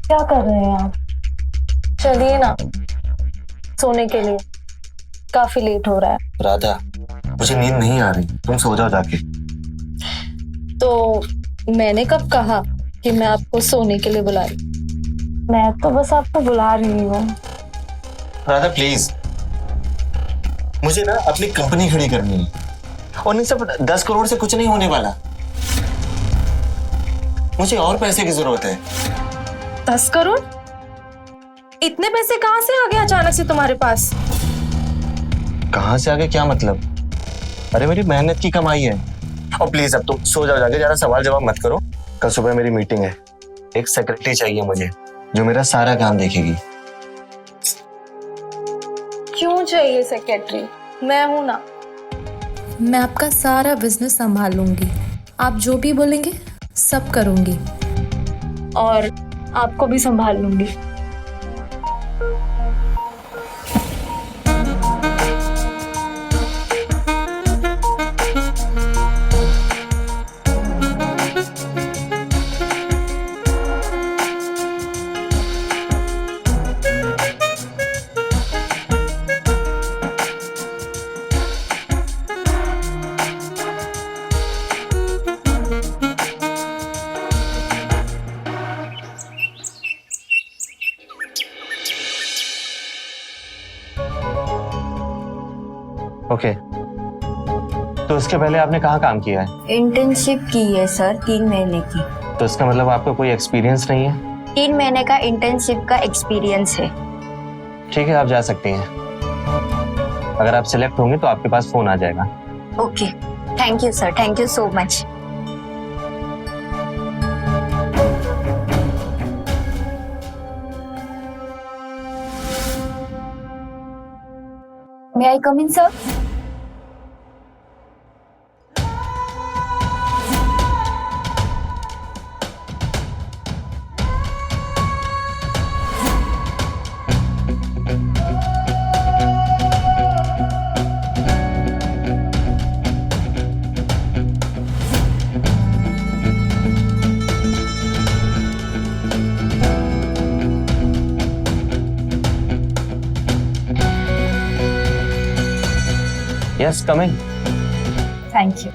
क्या कर रहे हैं आप? चलिए ना, सोने के लिए काफी लेट हो रहा है। राधा, मुझे नींद नहीं आ रही, तुम सो जाओ जाके। तो मैंने कब कहा कि मैं आपको सोने के लिए बुला रही? मैं तो बस आपको बुला रही हूँ। राधा प्लीज, मुझे ना अपनी कंपनी खड़ी करनी है और नहीं सब 10 करोड़ से कुछ नहीं होने वाला। मुझे और पैसे की जरूरत है। 10 करोड़? इतने पैसे कहाँ से आ गए अचानक से तुम्हारे पास? कहाँ से आ गए क्या मतलब? अरे मेरी मेहनत की कमाई है। और प्लीज अब तुम सो जाओ जाके, ज्यादा सवाल जवाब मत करो। कल सुबह मेरी मीटिंग है। एक सेक्रेटरी चाहिए मुझे जो मेरा सारा काम देखेगी। क्यों चाहिए सेक्रेटरी? मैं हूं ना। मैं आपका सारा बिजनेस संभाल लूंगी। आप जो भी बोलेंगे सब करूंगी। और आपको भी संभाल लूंगी। ओके, तो इसके पहले आपने कहाँ काम किया है? इंटर्नशिप की है सर, 3 महीने की। तो इसका मतलब आपको कोई एक्सपीरियंस नहीं है? 3 महीने का इंटर्नशिप का एक्सपीरियंस है। ठीक है, आप जा सकती हैं। अगर आप सिलेक्ट होंगे तो आपके पास फोन आ जाएगा। Okay, thank you sir, thank you so much. May I come in, sir? Yes, come in. Thank you.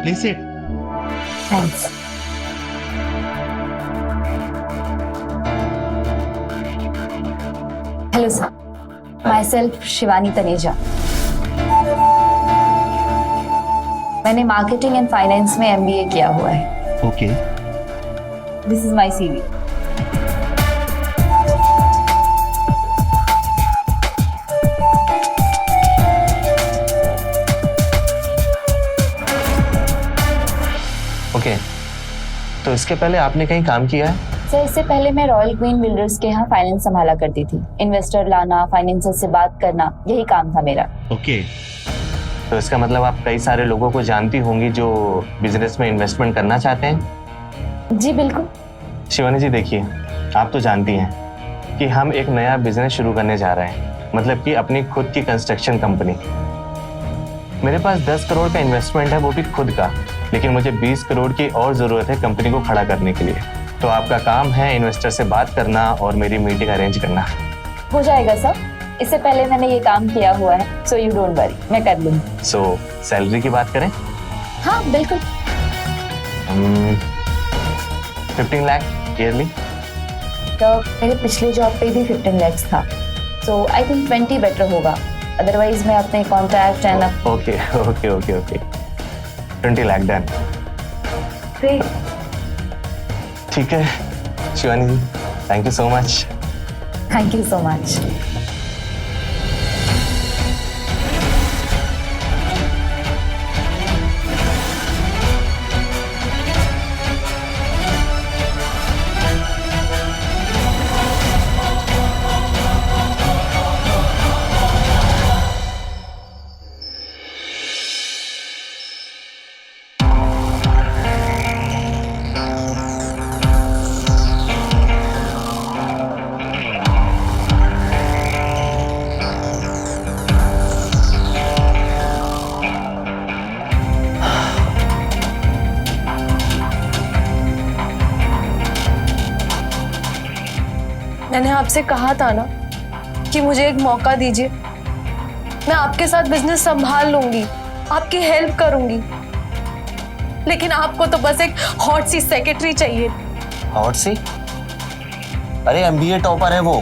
Please sit. Thanks. Hello sir, my self Shivani Taneja. मैंने मार्केटिंग एंड फाइनेंस में MBA किया हुआ है। Okay. This is my CV। Okay, तो इसके पहले आपने कहीं काम किया है? सर, इससे पहले मैं रॉयल क्वीन बिल्डर्स के यहाँ फाइनेंस संभाला करती थी। इन्वेस्टर लाना, फाइनेंसर से बात करना, यही काम था मेरा। ओके। तो इसका मतलब आप कई सारे लोगों को जानती होंगी जो बिजनेस में इन्वेस्टमेंट करना चाहते हैं। जी बिल्कुल। शिवानी जी देखिए, आप तो जानती हैं कि हम एक नया बिजनेस शुरू करने जा रहे हैं, मतलब कि अपनी खुद की कंस्ट्रक्शन कंपनी। मेरे पास 10 करोड़ का इन्वेस्टमेंट है, वो भी खुद का, लेकिन मुझे 20 करोड़ की और जरूरत है कंपनी को खड़ा करने के लिए। तो आपका काम है इन्वेस्टर से बात करना और मेरी मीटिंग अरेंज करना। हो जाएगा सर, इससे पहले मैंने ये काम किया हुआ है, सो यू डोंट वरी, मैं कर लूंगी। सो सैलरी की बात करें? हाँ बिल्कुल। 15 लाख ईयरली। तो मेरे पिछले जॉब पे भी 15 lakhs था, सो आई थिंक 20 बेटर होगा। अदरवाइज मैं अपने contract and okay okay okay okay 20 lakh done. Great. ठीक है Shivani ji, thank you so much. Thank you so much. मैंने आपसे कहा था ना कि मुझे एक मौका दीजिए, मैं आपके साथ बिजनेस संभाल लूंगी, आपकी हेल्प करूंगी। लेकिन आपको तो बस एक हॉट सी सेक्रेटरी चाहिए। हॉट सी? अरे MBA टॉपर है वो।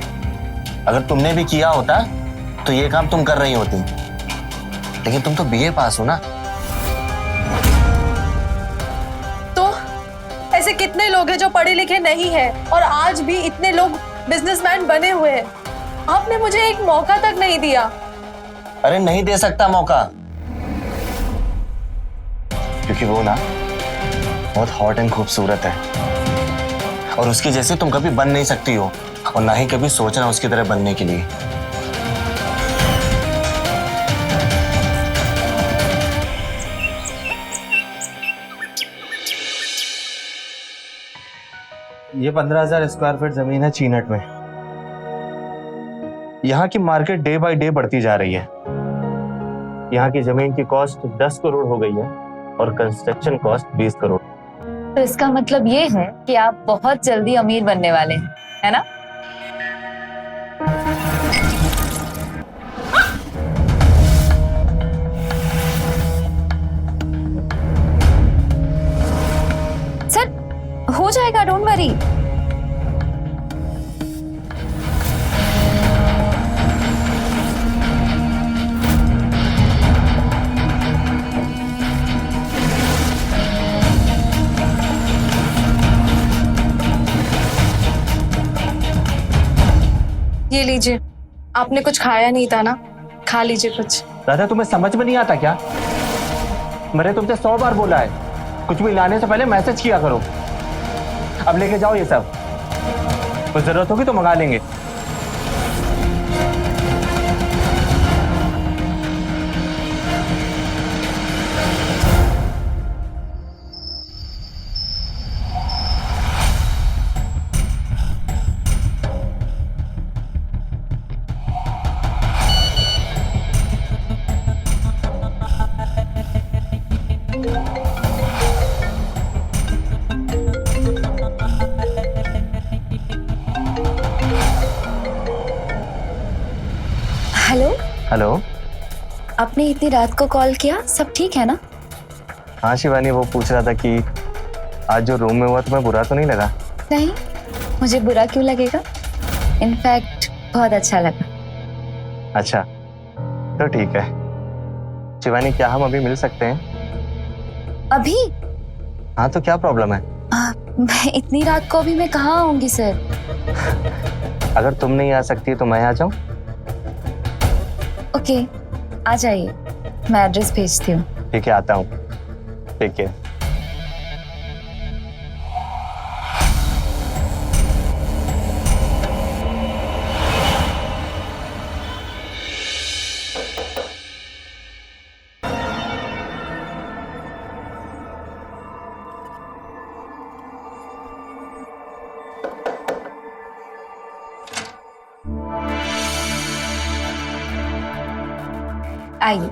अगर तुमने भी किया होता तो ये काम तुम कर रही होती, लेकिन तुम तो BA पास हो ना। तो ऐसे कितने लोग हैं जो पढ़े लिखे नहीं है और आज भी इतने लोग बिजनेसमैन बने हुए हैं। आपने मुझे एक मौका तक नहीं दिया। अरे नहीं दे सकता मौका, क्योंकि वो ना बहुत हॉट एंड खूबसूरत है, और उसकी जैसी तुम कभी बन नहीं सकती हो, और ना ही कभी सोचना उसकी तरह बनने के लिए। ये 15,000 स्क्वायर फीट जमीन है चीनट में। यहाँ की मार्केट डे बाय डे बढ़ती जा रही है। यहाँ की जमीन की कॉस्ट 10 करोड़ हो गई है और कंस्ट्रक्शन कॉस्ट 20 करोड़। तो इसका मतलब ये है कि आप बहुत जल्दी अमीर बनने वाले हैं, है ना? सर हो जाएगा, डोंट वरी। ये लीजिए, आपने कुछ खाया नहीं था ना, खा लीजिए कुछ। दादा तुम्हें समझ में नहीं आता क्या? मैंने तुमसे 100 बार बोला है, कुछ भी लाने से पहले मैसेज किया करो। अब लेके जाओ ये सब, कुछ जरूरत होगी तो मंगा लेंगे। हेलो। हेलो। आपने इतनी रात को कॉल किया, सब ठीक है ना? हाँ शिवानी, वो पूछ रहा था कि आज जो रूम में हुआ तुम्हें बुरा तो नहीं लगा? नहीं, मुझे बुरा क्यों लगेगा? इनफैक्ट बहुत अच्छा लगा। अच्छा तो ठीक है। शिवानी, क्या हम अभी मिल सकते हैं? अभी? हाँ तो क्या प्रॉब्लम है? मैं इतनी रात को अभी मैं कहाँ आऊंगी सर? अगर तुम नहीं आ सकती तो मैं आ जाऊं? ओके, आ जाइए, मैं एड्रेस भेजती हूँ। ठीक है, आता हूँ। ठीक है। आइए।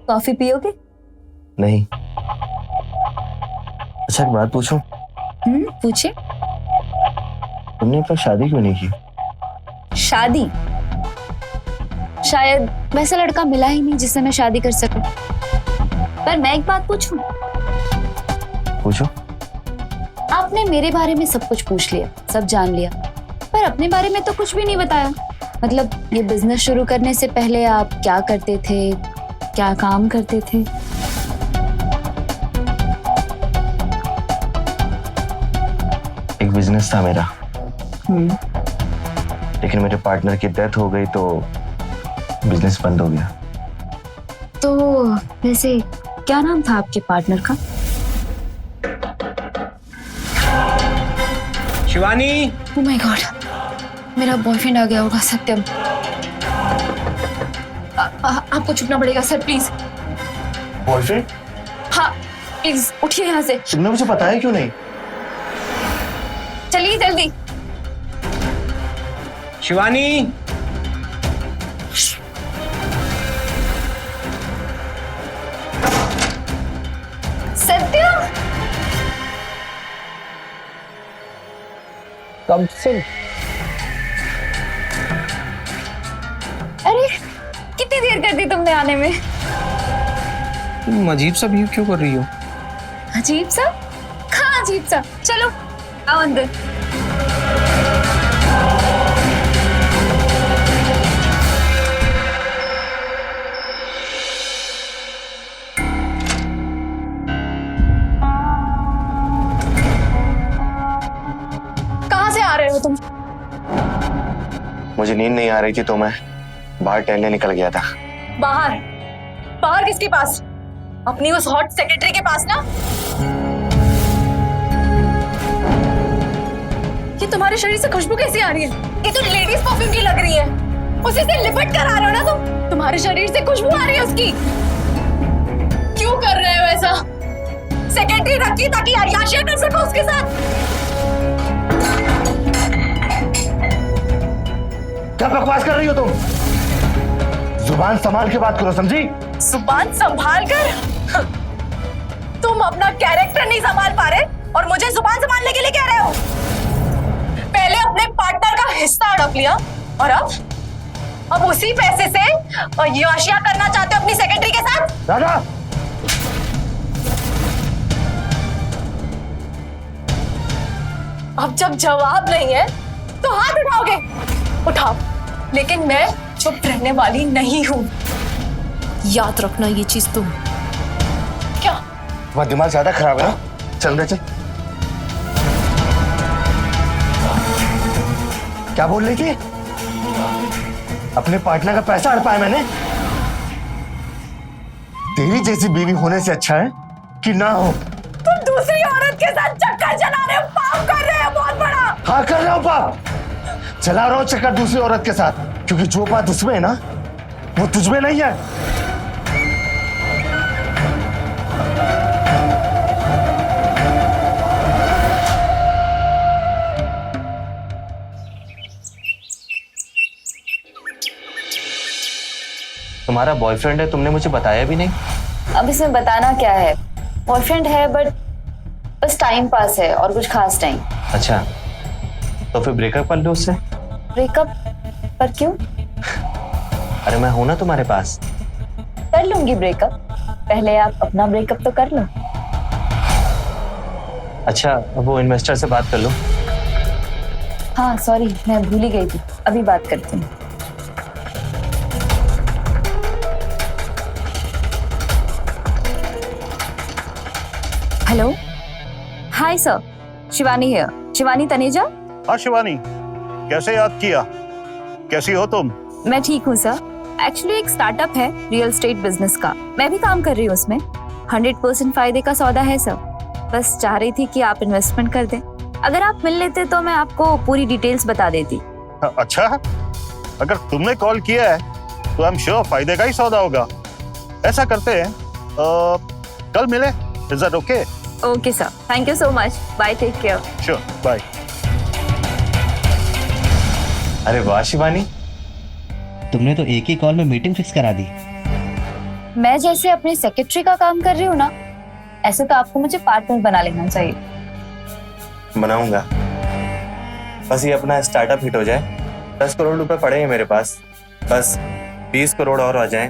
कॉफी पियोगे? नहीं। अच्छा एक बात पूछूं? पूछे। तुमने अब तक शादी क्यों नहीं की? शादी? शायद वैसा लड़का मिला ही नहीं जिससे मैं शादी कर सकूं। पर मैं एक बात पूछूं? पूछो। आपने मेरे बारे में सब कुछ पूछ लिया, सब जान लिया, पर अपने बारे में तो कुछ भी नहीं बताया। मतलब ये बिजनेस शुरू करने से पहले आप क्या करते थे, क्या काम करते थे? एक बिजनेस था मेरा, लेकिन मेरे पार्टनर की डेथ हो गई तो बिजनेस बंद हो गया। तो वैसे क्या नाम था आपके पार्टनर का? शिवानी! ओह माय गॉड, मेरा बॉयफ्रेंड आ गया होगा। सत्यम, आपको छुपना पड़ेगा सर, प्लीज। बॉयफ्रेंड? हाँ प्लीज उठिए यहाँ से। तुमने मुझे बताया क्यों नहीं? चलिए जल्दी। शिवानी! सत्यम! कब से? अरे कितनी देर कर दी तुमने आने में? तुम अजीब सा व्यू क्यों कर रही हो? अजीब सा? कहाँ अजीब सा? चलो आओ अंदर। कहाँ से आ रहे हो तुम? मुझे नींद नहीं आ रही थी तो मैं बाहर टहलने निकल गया था। बाहर? बाहर किसके पास? अपनी उस हॉट सेक्रेटरी के पास ना? ये तुम्हारे शरीर से खुशबू कैसी आ रही है? ये तो लेडीज परफ्यूम की लग रही है। उसी से लिपट कर आ रहे हो ना तुम? तुम्हारे शरीर से खुशबू आ रही है उसकी। क्यों कर रहे हो ऐसा? सेक्रेटरी रखी ताकि अय्याशियां कर सको उसके साथ। क्या बकवास कर रही हो तुम? जुबान संभाल के बात करो, समझी? जुबान संभाल कर? तुम अपना कैरेक्टर नहीं संभाल पा रहे और मुझे जुबान संभालने के लिए कह रहे हो? पहले अपने पार्टनर का हिस्सा हड़प लिया और अब उसी पैसे से याशिया करना चाहते हो अपनी सेक्रेटरी के साथ? राधा, अब जब जवाब नहीं है तो हाथ उठाओगे? उठाओ, लेकिन मैं चुप रहने वाली नहीं हूं। याद रखना ये चीज तुम। क्या? तुम्हारा दिमाग ज्यादा खराब है ना? चल रहे चल। क्या बोल रही थी? अपने पार्टनर का पैसा हड़पाया मैंने? तेरी जैसी बीवी होने से अच्छा है कि ना हो। तुम दूसरी औरत के साथ चक्कर चला रहे हो, पाप कर रहे हो बहुत बड़ा। हाँ, कर रहा हूं पाप। चला रहा हूं चक्कर दूसरी औरत के साथ, क्योंकि जो बात उसमें है ना, वो तुझमें नहीं है। तुम्हारा बॉयफ्रेंड है, तुमने मुझे बताया भी नहीं। अब इसमें बताना क्या है? बॉयफ्रेंड है बट बस टाइम पास है और कुछ खास नहीं। अच्छा, तो फिर ब्रेकअप कर लो उससे। ब्रेकअप? पर क्यों? अरे मैं हूं ना तुम्हारे पास। कर लूंगी ब्रेकअप, पहले आप अपना ब्रेकअप तो कर लो। अच्छा, वो इन्वेस्टर से बात कर लो। हाँ सॉरी, मैं भूल ही गई थी, अभी बात करती हूँ। Hello, hi sir, Shivani here. Shivani Taneja. हाँ शिवानी, कैसे याद किया? कैसी हो तुम? मैं ठीक हूँ सर। एक्चुअली एक स्टार्टअप है रियल एस्टेट बिजनेस का, मैं भी काम कर रही हूँ उसमें। 100% फायदे का सौदा है सर। बस चाह रही थी कि आप इन्वेस्टमेंट कर दें। अगर आप मिल लेते तो मैं आपको पूरी डिटेल्स बता देती। अच्छा, अगर तुमने कॉल किया है तो आई एम श्योर फायदे का ही सौदा होगा। ऐसा करते हैं, कल मिले। Is that okay? Okay sir, thank you so much, bye, take care. Sure, bye. अरे वाह शिवानी, तुमने तो एक ही कॉल में मीटिंग फिक्स करा दी। मैं जैसे अपनी सेक्रेटरी का काम कर रही हूँ ना, ऐसे तो आपको मुझे पार्टनर बना लेना चाहिए। बनाऊंगा, बस ये अपना स्टार्टअप हिट हो जाए। 10 करोड़ रुपए पड़े हैं मेरे पास, बस 20 करोड़ और आ जाएं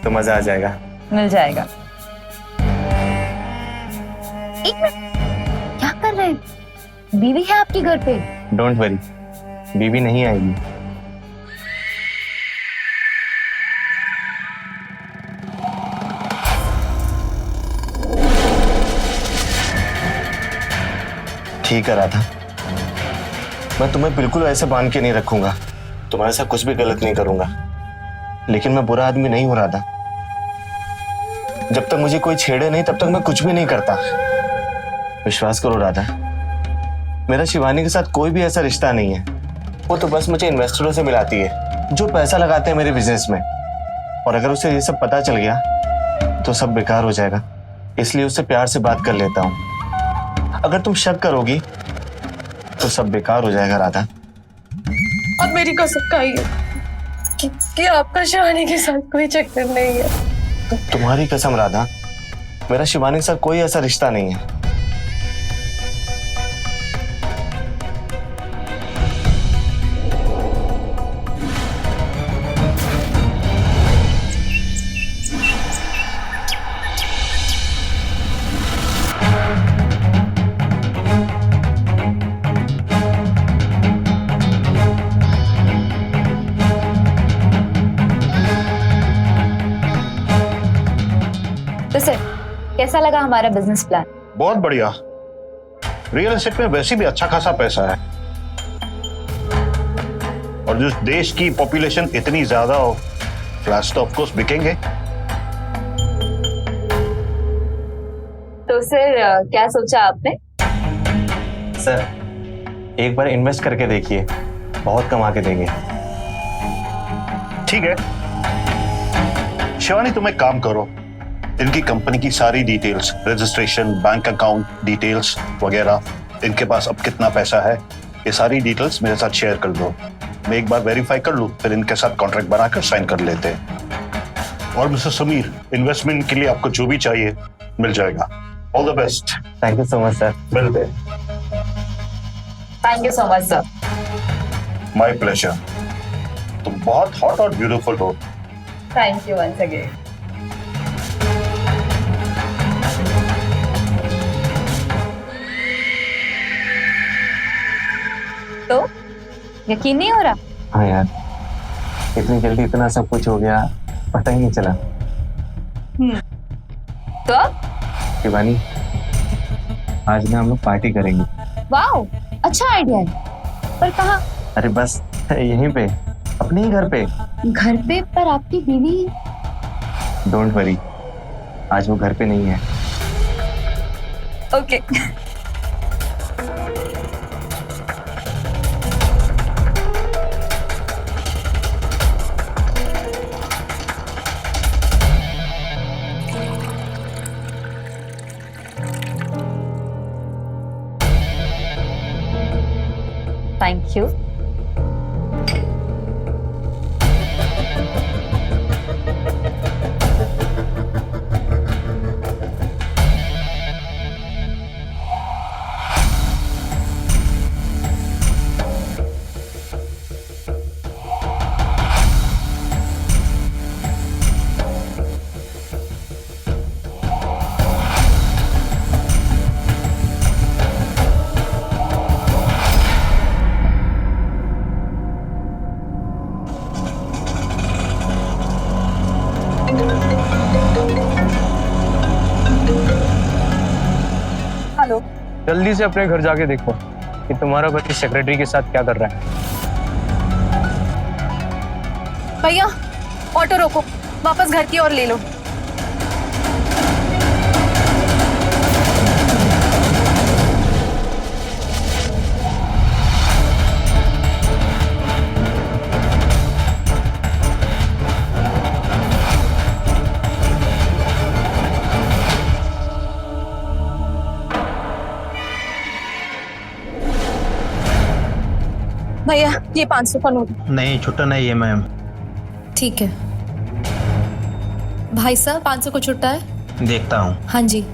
तो मजा आ जाएगा। मिल जाएगा। एक मिनट, क्या कर रहे हैं? बीवी है आपके घर पे? डोंट वरी, बीवी नहीं आएगी। ठीक है राधा, मैं तुम्हें बिल्कुल ऐसे बांध के नहीं रखूंगा। तुम्हारे साथ कुछ भी गलत नहीं करूंगा, लेकिन मैं बुरा आदमी नहीं हूं राधा। जब तक मुझे कोई छेड़े नहीं तब तक मैं कुछ भी नहीं करता। विश्वास करो राधा, मेरा शिवानी के साथ कोई भी ऐसा रिश्ता नहीं है। वो तो बस मुझे इन्वेस्टरों से मिलाती है जो पैसा लगाते हैं मेरे बिजनेस में, और अगर उसे ये सब पता चल गया तो सब बेकार हो जाएगा। इसलिए उससे प्यार से बात कर लेता हूँ। अगर तुम शक करोगी तो सब बेकार हो जाएगा राधा। अब मेरी कसम खाइए कि आपका शिवानी के साथ कोई चक्कर नहीं है। तुम्हारी कसम राधा, मेरा शिवानी के साथ कोई ऐसा रिश्ता नहीं है। तो सर, कैसा लगा हमारा बिजनेस प्लान? बहुत बढ़िया। रियल एस्टेट में वैसे भी अच्छा खासा पैसा है, और जिस देश की पॉपुलेशन इतनी ज्यादा हो, फ्लैट्स तो ऑफ कोर्स बिकेंगे। तो सर क्या सोचा आपने? सर, एक बार इन्वेस्ट करके देखिए, बहुत कमा के देंगे। ठीक है शिवानी, तुम एक काम करो, इनकी कंपनी की सारी details, registration, bank account details वगैरह, इनके पास अब कितना पैसा है, ये सारी डिटेल्स मेरे साथ शेयर कर दो। मैं एक बार वेरीफाई कर लूं, फिर इनके साथ कॉन्ट्रैक्ट बनाकर साइन कर लेते हैं। और मिस्टर समीर, इन्वेस्टमेंट के लिए आपको जो भी चाहिए मिल जाएगा। All the best. Thank you so much sir. मिलते हैं। Thank you so much sir. My pleasure. तुम बहुत हॉट और ब्यूटीफुल हो। Thank you once again. तो यकीन नहीं हो रहा? हाँ यार, इतनी जल्दी इतना सब कुछ हो गया, पता ही नहीं चला। तो अब? शिवानी, आज ना हम लोग पार्टी करेंगे। वाओ, अच्छा आइडिया है। पर कहाँ? अरे बस यहीं पे, अपने ही घर पे। घर पे? पर आपकी बीवी? डोंट वरी, आज वो घर पे नहीं है। ओके। Thank you. हेलो, जल्दी से अपने घर जाके देखो कि तुम्हारा पति सेक्रेटरी के साथ क्या कर रहा है। भैया, ऑटो रोको, वापस घर की ओर ले लो। भैया, ये 500 का नोट। नहीं, छुट्टा नहीं है मैम। ठीक है भाई साहब, 500 को छुट्टा है। देखता हूँ। हाँ जी।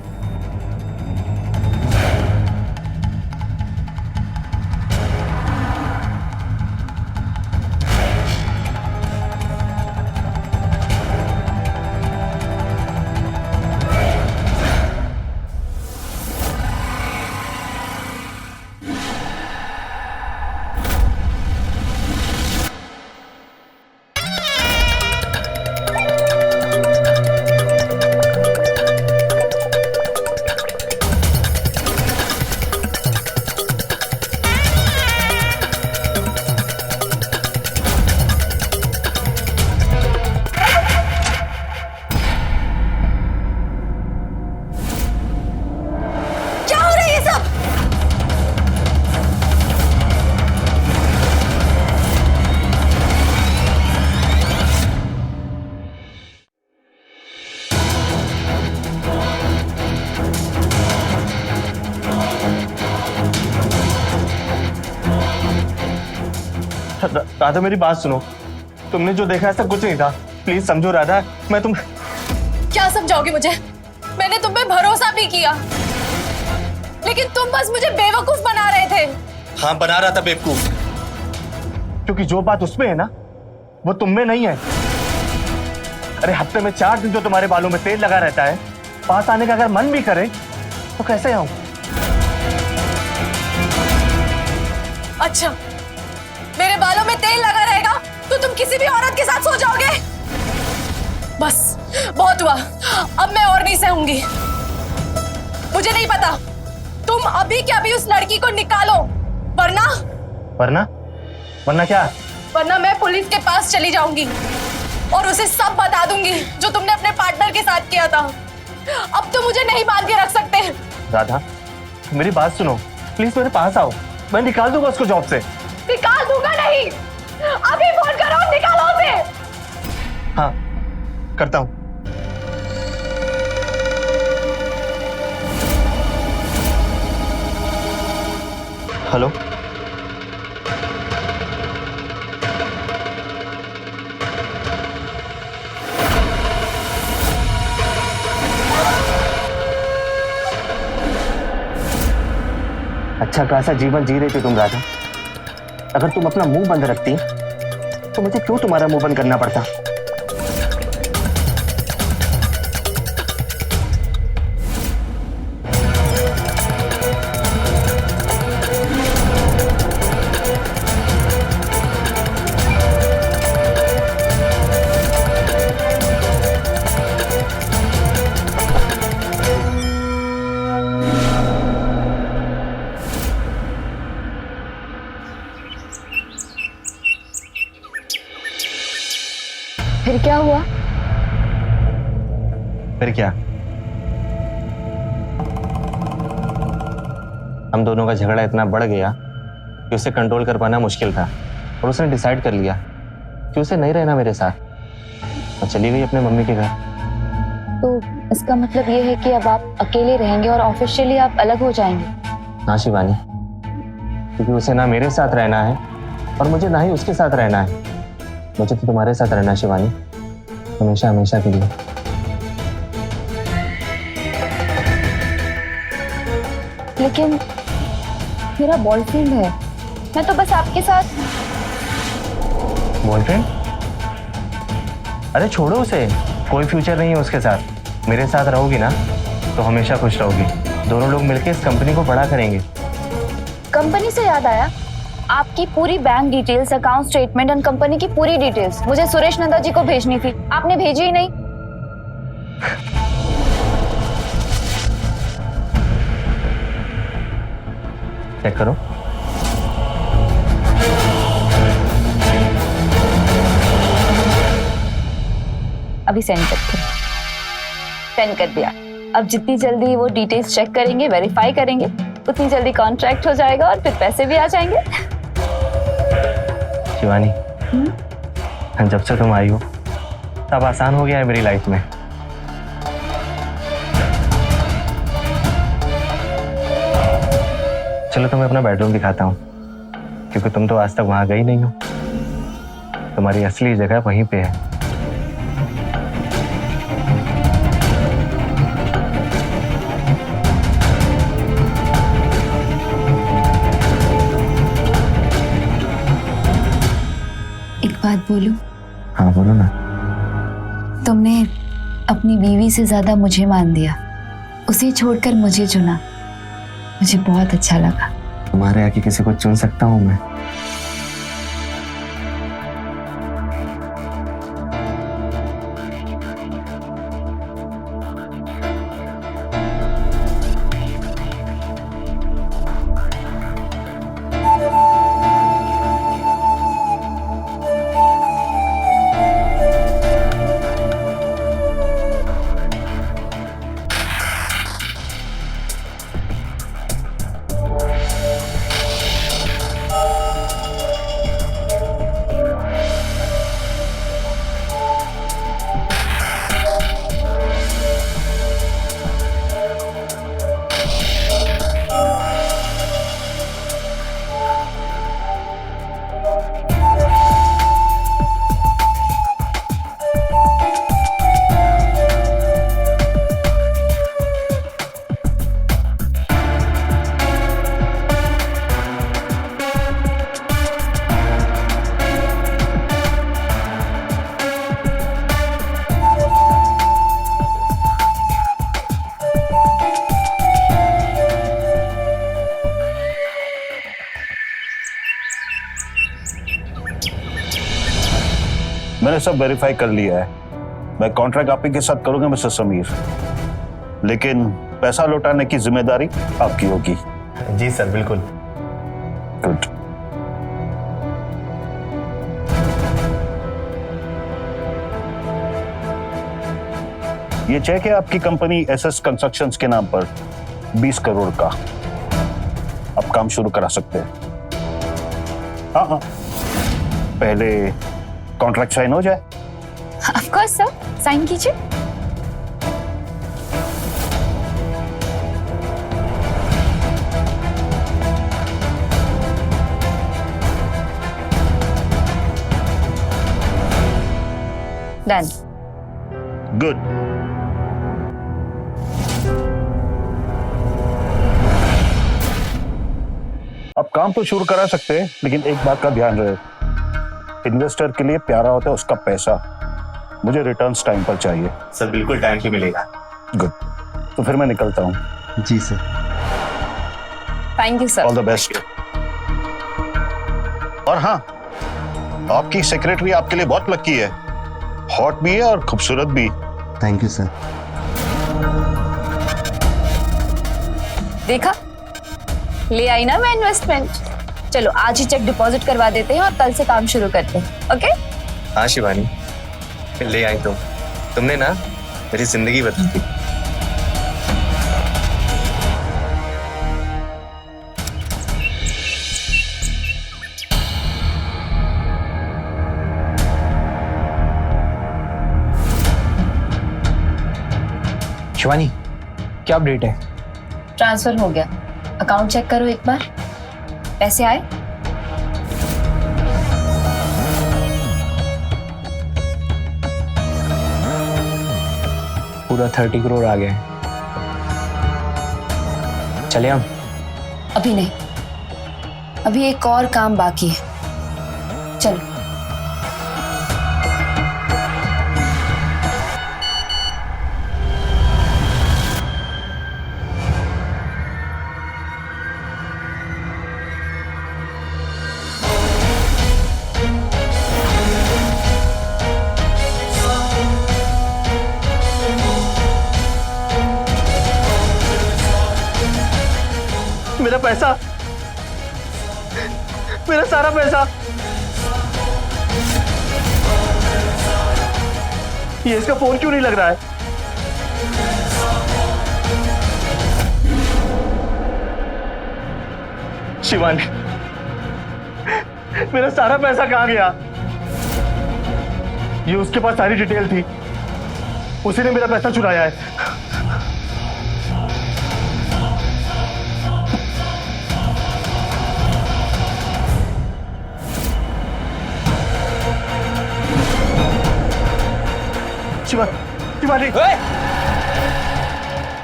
राधा, मेरी बात सुनो। तुमने जो देखा ऐसा कुछ नहीं था। प्लीज समझो राधा, मैं तुम। क्या समझाओगे मुझे? मैंने तुम पे भरोसा भी किया, लेकिन तुम बस मुझे बेवकूफ बना रहे थे। हाँ, बना रहा था बेवकूफ, क्योंकि जो बात उसमें है ना, वो तुम में नहीं है। अरे हफ्ते में 4 दिन तो तुम्हारे बालों में तेल लगा रहता है, पास आने का अगर मन भी करे तो कैसे आऊं? अच्छा, मेरे बालों में तेल लगा रहेगा तो तुम किसी भी औरत के साथ सो जाओगे? बस बहुत हुआ, अब मैं और नहीं सहूंगी। मुझे नहीं पता, तुम अभी के अभी उस लड़की को निकालो, वरना वरना क्या? वरना मैं पुलिस के पास चली जाऊंगी और उसे सब बता दूंगी जो तुमने अपने पार्टनर के साथ किया था। अब तो मुझे नहीं बांध के रख सकते। राधा, मेरी बात सुनो, प्लीज मेरे पास आओ, मैं निकाल दूंगा उसको जॉब से। निकाल दूंगा नहीं, अभी फोन करो, निकालो उसे। हाँ, करता हूं। हेलो, अच्छा खासा जीवन जी रही थी तुम राधा। अगर तुम अपना मुंह बंद रखती तो मुझे क्यों तुम्हारा मुंह बंद करना पड़ता? फिर क्या हुआ? फिर क्या, हम दोनों का झगड़ा इतना बढ़ गया कि उसे कंट्रोल कर पाना मुश्किल था और उसने डिसाइड कर लिया कि उसे नहीं रहना मेरे साथ और चली गई अपने मम्मी के घर। तो इसका मतलब ये है कि अब आप अकेले रहेंगे और ऑफिशियली आप अलग हो जाएंगे? ना शिवानी, क्योंकि उसे ना मेरे साथ रहना है और मुझे ना ही उसके साथ रहना है। मुझे तो तुम्हारे साथ रहना है शिवानी, हमेशा हमेशा के लिए। लेकिन मेरा बॉयफ्रेंड है, मैं तो बस आपके साथ। बॉयफ्रेंड? अरे छोड़ो उसे, कोई फ्यूचर नहीं है उसके साथ। मेरे साथ रहोगी ना तो हमेशा खुश रहोगी। दोनों लोग मिलकर इस कंपनी को बड़ा करेंगे। कंपनी से याद आया, आपकी पूरी बैंक डिटेल्स, अकाउंट स्टेटमेंट और कंपनी की पूरी डिटेल्स मुझे सुरेश नंदा जी को भेजनी थी, आपने भेजी ही नहीं। चेक करो। अभी सेंड करते हैं। सेंड कर दिया। अब जितनी जल्दी वो डिटेल्स चेक करेंगे, वेरीफाई करेंगे, उतनी जल्दी कॉन्ट्रैक्ट हो जाएगा और फिर पैसे भी आ जाएंगे। शिवानी, जब से तुम आई हो तब आसान हो गया है मेरी लाइफ में। चलो तुम्हें अपना बेडरूम दिखाता हूँ, क्योंकि तुम तो आज तक वहां गई नहीं हो। तुम्हारी असली जगह वहीं पे है। एक बात बोलूं? हाँ बोलो ना। तुमने अपनी बीवी से ज्यादा मुझे मान दिया, उसे छोड़कर मुझे चुना, मुझे बहुत अच्छा लगा। तुम्हारे आगे किसी को चुन सकता हूँ मैं? मैंने सब वेरीफाई कर लिया है। मैं कॉन्ट्रैक्ट आप ही के साथ करूंगा मिस्टर समीर, लेकिन पैसा लौटाने की जिम्मेदारी आपकी होगी। जी सर, बिल्कुल। गुड। ये चेक है आपकी कंपनी एसएस कंस्ट्रक्शंस के नाम पर 20 करोड़ का। आप काम शुरू करा सकते हैं। हाँ, पहले कॉन्ट्रैक्ट साइन हो जाए। ऑफ कोर्स सर, साइन कीजिए। डन। गुड। काम तो शुरू करा सकते हैं, लेकिन एक बात का ध्यान रहे, इन्वेस्टर के लिए प्यारा होता है उसका पैसा। मुझे रिटर्न्स टाइम पर चाहिए। सर बिल्कुल टाइम पे मिलेगा। गुड, तो फिर मैं निकलता हूँ। जी sir. Thank you sir. All the best. और हाँ, आपकी सेक्रेटरी आपके लिए बहुत लकी है, हॉट भी है और खूबसूरत भी। Thank you sir. देखा, ले आई ना मैं इन्वेस्टमेंट। चलो आज ही चेक डिपॉजिट करवा देते हैं और कल से काम शुरू करते हैं। ओके? हाँ शिवानी, ले आई तुमने ना मेरी जिंदगी बदल दी। शिवानी, क्या अपडेट है? ट्रांसफर हो गया। अकाउंट चेक करो एक बार। पैसे आए? पूरा 30 करोड़ आ गया है। चले हम? अभी नहीं, अभी एक और काम बाकी है। चलो। मेरा पैसा, मेरा सारा पैसा, ये इसका फोन क्यों नहीं लग रहा है? शिवानी, मेरा सारा पैसा कहां गया? ये उसके पास सारी डिटेल थी, उसी ने मेरा पैसा चुराया है। शिवानी,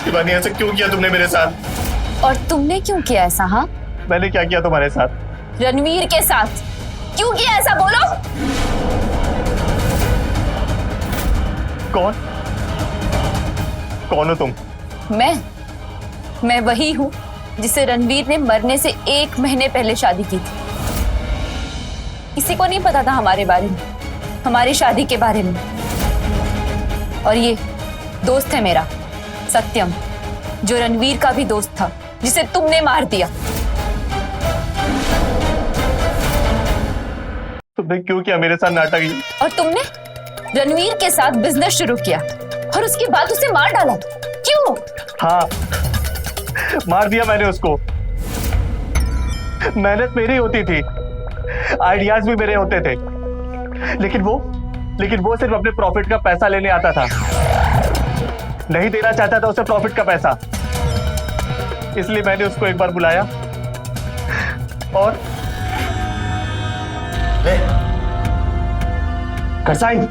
शिवानी ऐसा क्यों किया तुमने मेरे साथ? और तुमने क्यों किया ऐसा? हाँ, मैंने क्या किया तुम्हारे साथ? रणवीर के साथ क्यों किया ऐसा? बोलो। कौन हो तुम? मैं वही हूँ जिसे रणवीर ने मरने से 1 महीने पहले शादी की थी। किसी को नहीं पता था हमारे बारे में, हमारी शादी के बारे में। और ये दोस्त है मेरा सत्यम, जो रणवीर का भी दोस्त था, जिसे तुमने मार दिया। तुमने क्यों किया मेरे साथ नाटक? और तुमने रणवीर के साथ बिजनेस शुरू किया और उसके बाद उसे मार डाला। क्यों? हाँ, मार दिया मैंने उसको। मेहनत मेरी होती थी, आइडियाज भी मेरे होते थे, लेकिन वो सिर्फ अपने प्रॉफिट का पैसा लेने आता था, नहीं देना चाहता था उसे प्रॉफिट का पैसा। इसलिए मैंने उसको एक बार बुलाया और कर साइन।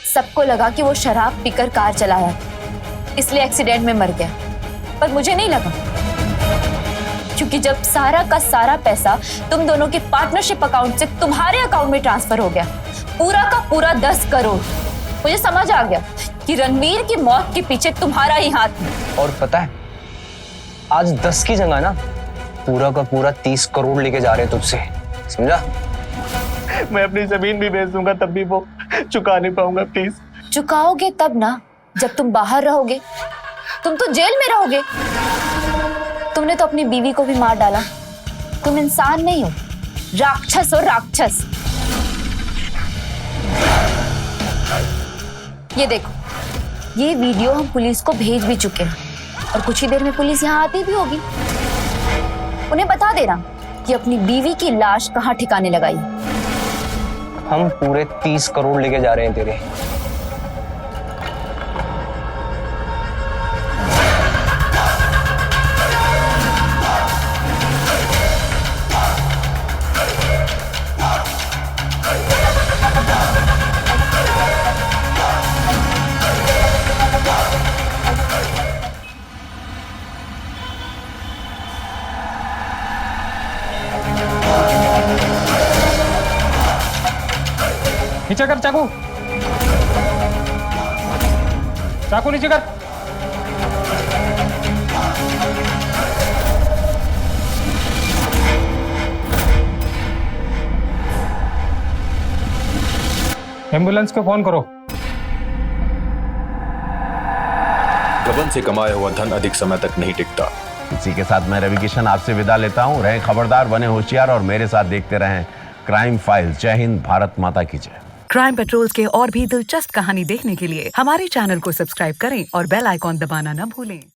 सबको लगा कि वो शराब पीकर कार चलाया, इसलिए एक्सीडेंट में मर गया, पर मुझे नहीं लगा, क्योंकि जब सारा का सारा पैसा तुम दोनों के पार्टनरशिप अकाउंट से तुम्हारे अकाउंट में ट्रांसफर हो गया, पूरा का पूरा 10 करोड़, मुझे समझ आ गया कि रणवीर की मौत के पीछे तुम्हारा ही हाथ है। और पता है, आज 10 की जगह ना पूरा का पूरा 30 करोड़ लेके जा रहे हैं तुझसे, समझा? मैं अपनी जमीन भी बेच दूंगा तब भी वो चुका नहीं पाऊंगा। प्लीज चुकाओगे तब ना, जब तुम बाहर रहोगे। तुम तो जेल में रहोगे। तुमने तो अपनी बीवी को भी मार डाला। तुम इंसान नहीं हो, राक्षस हो, राक्षस। ये देखो, ये वीडियो हम पुलिस को भेज भी चुके हैं और कुछ ही देर में पुलिस यहाँ आती भी होगी। उन्हें बता देना कि अपनी बीवी की लाश कहाँ ठिकाने लगाई। हम पूरे 30 करोड़ लेके जा रहे हैं तेरे। नीचे कर चाकू, चाकू नीचे कर। एम्बुलेंस को फोन करो। गबन से कमाया हुआ धन अधिक समय तक नहीं टिकता। इसी के साथ मैं रवि किशन आपसे विदा लेता हूं। रहें खबरदार, बने होशियार और मेरे साथ देखते रहें क्राइम फाइल्स। जय हिंद, भारत माता की जय। क्राइम पेट्रोल्स के और भी दिलचस्प कहानी देखने के लिए हमारे चैनल को सब्सक्राइब करें और बेल आइकॉन दबाना न भूलें।